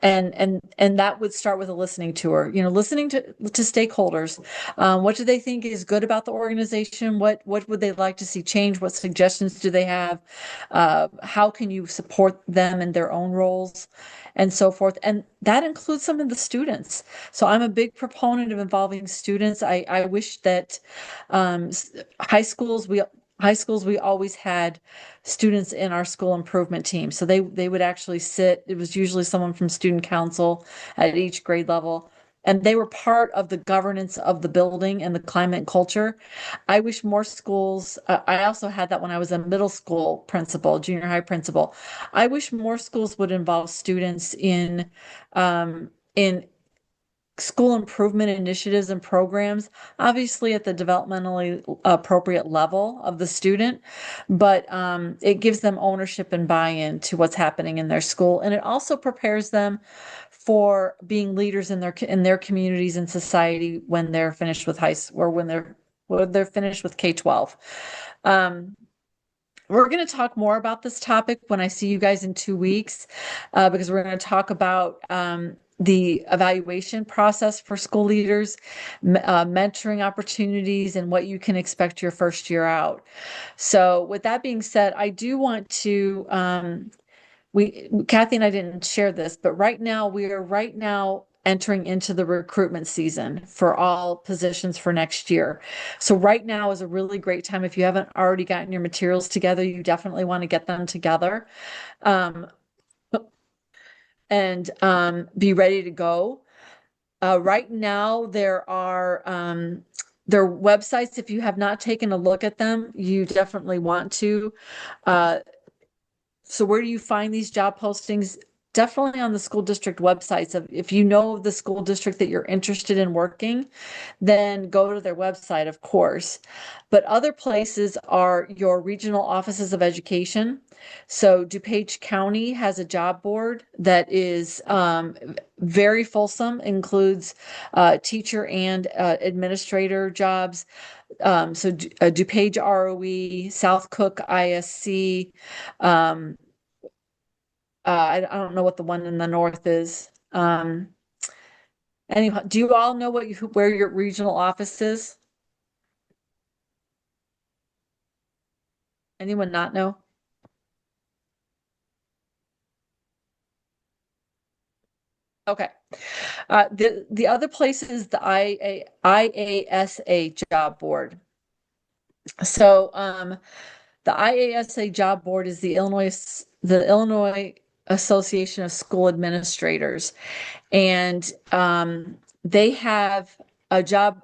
And that would start with a listening tour, listening to stakeholders. What do they think is good about the organization? What would they like to see change? What suggestions do they have? How can you support them in their own roles and so forth? And that includes some of the students. So I'm a big proponent of involving students. I wish that um, high schools, we always had students in our school improvement team. So they would actually sit, it was usually someone from student council at each grade level. And they were part of the governance of the building and the climate and culture. I wish more schools, I also had that when I was a middle school principal, junior high principal. I wish more schools would involve students in school improvement initiatives and programs, obviously at the developmentally appropriate level of the student, but it gives them ownership and buy-in to what's happening in their school, and it also prepares them for being leaders in their communities and society when they're finished with high school or when they're finished with K-12. We're going to talk more about this topic when I see you guys in 2 weeks, because we're going to talk about the evaluation process for school leaders, mentoring opportunities, and what you can expect your first year out. So with that being said, I do want to, Kathy and I didn't share this, but we are entering into the recruitment season for all positions for next year. So right now is a really great time. If you haven't already gotten your materials together, you definitely want to get them together. And be ready to go. Right now, there are websites. If you have not taken a look at them, you definitely want to. So where do you find these job postings? Definitely on the school district websites. If you know of the school district that you're interested in working, then go to their website, of course. But other places are your regional offices of education. So DuPage County has a job board that is very fulsome, includes teacher and administrator jobs. So DuPage ROE, South Cook ISC, I don't know what the one in the north is. Anyhow, do you all know where your regional office is? Anyone not know? Okay. The other place is the IASA job board. So the IASA job board is the Illinois Association of School Administrators, and they have a job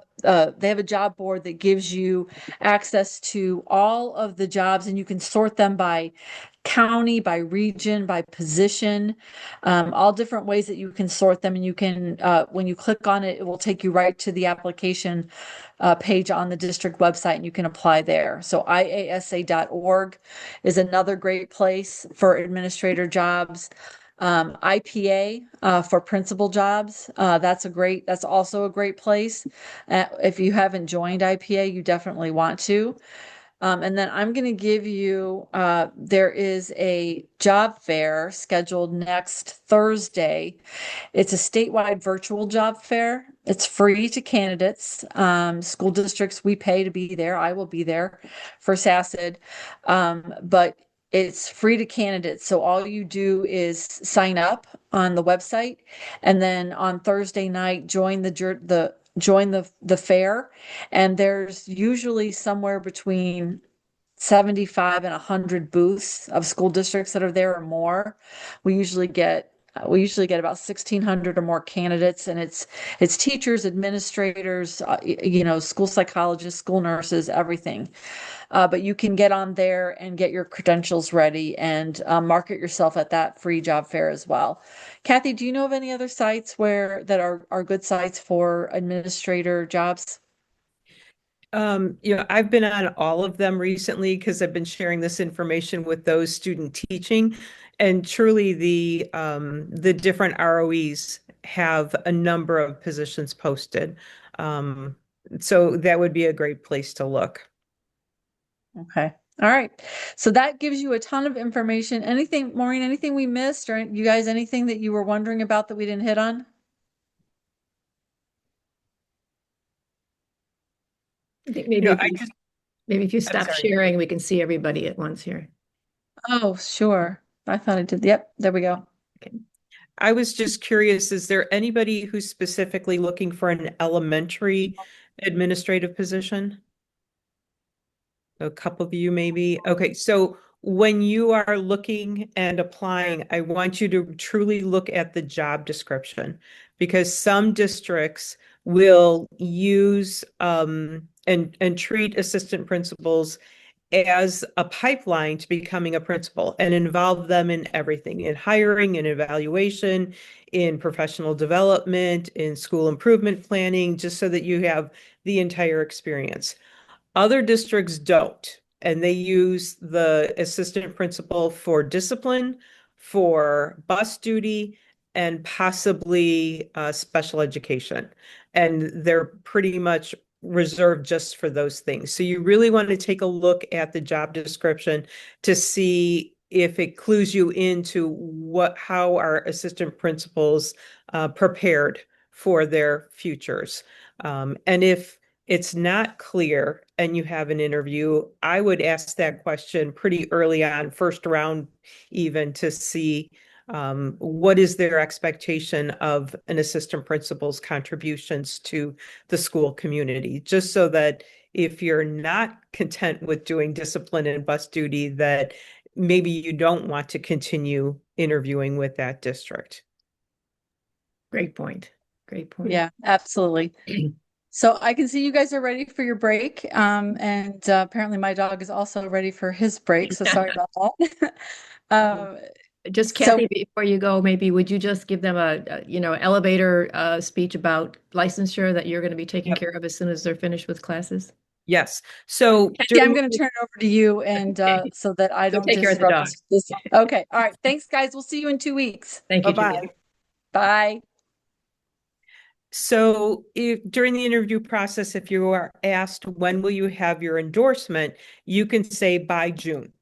board that gives you access to all of the jobs, and you can sort them by county, by region, by position, all different ways that you can sort them. And you can, when you click on it, it will take you right to the application page on the district website, and you can apply there. So iasa.org is another great place for administrator jobs. IPA for principal jobs. That's also a great place. If you haven't joined IPA, you definitely want to. And then I'm going to give you, there is a job fair scheduled next Thursday. It's a statewide virtual job fair. It's free to candidates. School districts, we pay to be there. I will be there for SACID. But it's free to candidates. So all you do is sign up on the website and then on Thursday night join the fair. And there's usually somewhere between 75 and 100 booths of school districts that are there or more. We usually get about 1,600 or more candidates, and it's teachers, administrators, school psychologists, school nurses, everything. But you can get on there and get your credentials ready and market yourself at that free job fair as well. Kathy, do you know of any other sites that are good sites for administrator jobs? I've been on all of them recently because I've been sharing this information with those student teaching, and truly the different ROEs have a number of positions posted. So that would be a great place to look. Okay. All right. So that gives you a ton of information. Anything, Maureen, anything we missed, or you guys, anything that you were wondering about that we didn't hit on? I think maybe if you stop sharing, we can see everybody at once here. Oh, sure. I thought I did. Yep, there we go. Okay. I was just curious, is there anybody who's specifically looking for an elementary administrative position? A couple of you maybe. Okay, so when you are looking and applying, I want you to truly look at the job description, because some districts will use and treat assistant principals as a pipeline to becoming a principal and involve them in everything, in hiring, in evaluation, in professional development, in school improvement planning, just so that you have the entire experience. Other districts don't, and they use the assistant principal for discipline, for bus duty, and possibly special education. And they're pretty much reserved just for those things. So you really want to take a look at the job description to see if it clues you into how our assistant principals prepared for their futures. And if it's not clear and you have an interview, I would ask that question pretty early on, first round even, to see what is their expectation of an assistant principal's contributions to the school community, just so that if you're not content with doing discipline and bus duty, that maybe you don't want to continue interviewing with that district. Great point. Great point. Yeah, absolutely. So I can see you guys are ready for your break. And apparently my dog is also ready for his break. So sorry about that. Just Kathy, before you go, maybe would you just give them a elevator speech about licensure that you're going to be taking care of as soon as they're finished with classes? Yes. So Kathy, I'm going to turn it over to you, and so that I don't take care of the dog. this. Okay. All right. Thanks, guys. We'll see you in 2 weeks. Thank you, Bye-bye. Julia. Bye. So if during the interview process, if you are asked when will you have your endorsement, you can say by June.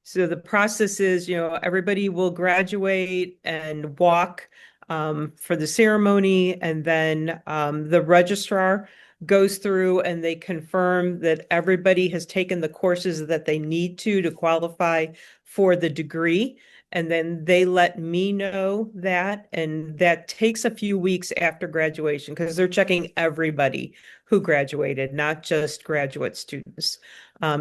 So the process is, everybody will graduate and walk for the ceremony, and then the registrar goes through and they confirm that everybody has taken the courses that they need to qualify for the degree. And then they let me know that, and that takes a few weeks after graduation because they're checking everybody who graduated, not just graduate students.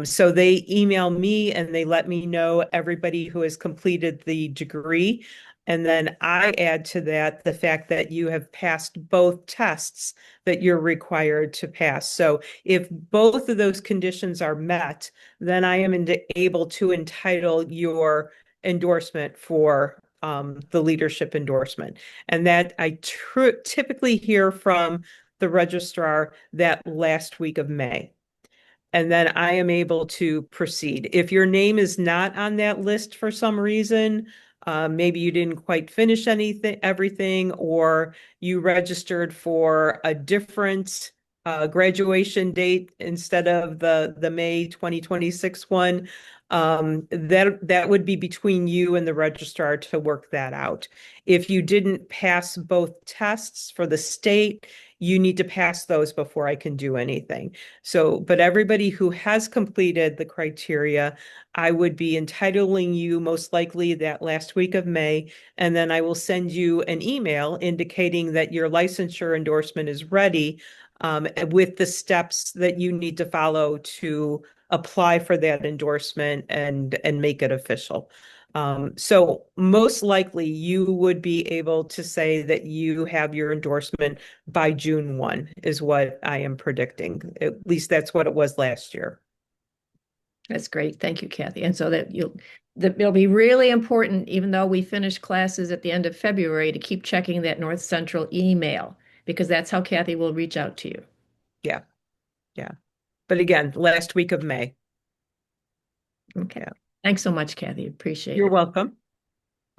So they email me and they let me know everybody who has completed the degree. And then I add to that the fact that you have passed both tests that you're required to pass. So if both of those conditions are met, then I am able to entitle your endorsement for the leadership endorsement. And that I typically hear from the registrar that last week of May. And then I am able to proceed. If your name is not on that list for some reason, maybe you didn't quite finish everything, or you registered for a different graduation date instead of the May 2026 one, that would be between you and the registrar to work that out. If you didn't pass both tests for the state, you need to pass those before I can do anything. So, but everybody who has completed the criteria, I would be entitling you most likely that last week of May, and then I will send you an email indicating that your licensure endorsement is ready, with the steps that you need to follow to apply for that endorsement and make it official. So most likely you would be able to say that you have your endorsement by June 1 is what I am predicting. At least that's what it was last year. That's great. Thank you, Kathy. And so it'll be really important, even though we finish classes at the end of February, to keep checking that North Central email, because that's how Kathy will reach out to you. Yeah. Yeah. But again, last week of May. Okay. Yeah. Thanks so much, Kathy. Appreciate You're it. welcome.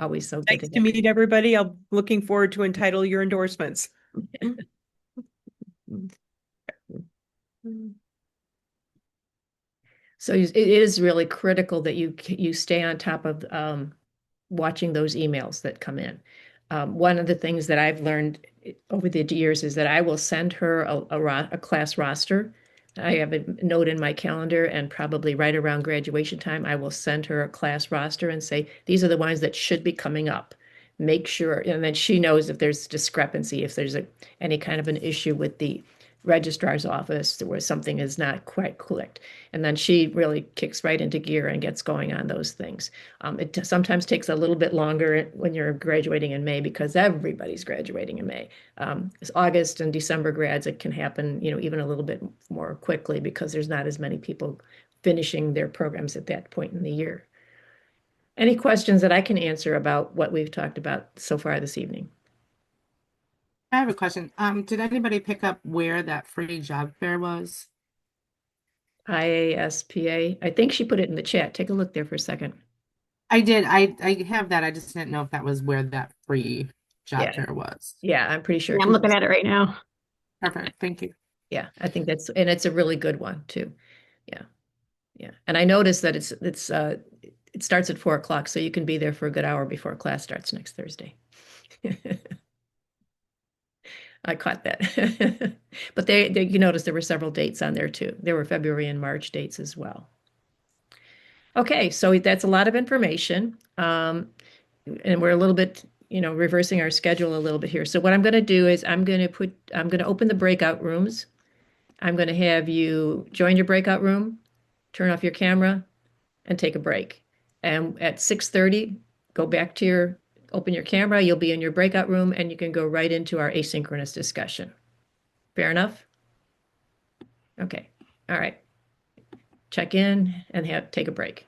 Always so good Nice to to have meet everybody. I'm looking forward to entitle your endorsements. So it is really critical that you stay on top of watching those emails that come in. One of the things that I've learned over the years is that I will send her a class roster. I have a note in my calendar, and probably right around graduation time, I will send her a class roster and say, these are the ones that should be coming up. Make sure, and then she knows if there's discrepancy, if there's any kind of an issue with the registrar's office where something is not quite clicked. And then she really kicks right into gear and gets going on those things. It sometimes takes a little bit longer when you're graduating in May because everybody's graduating in May. It's August and December grads, it can happen, even a little bit more quickly because there's not as many people finishing their programs at that point in the year. Any questions that I can answer about what we've talked about so far this evening? I have a question. Did anybody pick up where that free job fair was? IASPA. I think she put it in the chat. Take a look there for a second. I did. I have that. I just didn't know if that was where that free job Yeah. fair was. Yeah, I'm pretty sure. Yeah, I'm looking at it right now. Perfect. Thank you. Yeah, I think and it's a really good one too. Yeah. Yeah. And I noticed that it starts at 4 o'clock, so you can be there for a good hour before class starts next Thursday. I caught that. But you notice there were several dates on there too. There were February and March dates as well. Okay, so that's a lot of information. And we're a little bit, reversing our schedule a little bit here. So what I'm going to do is I'm going to open the breakout rooms. I'm going to have you join your breakout room, turn off your camera, and take a break. And at 6:30, open your camera, you'll be in your breakout room, and you can go right into our asynchronous discussion. Fair enough? Okay. All right. Check in and take a break.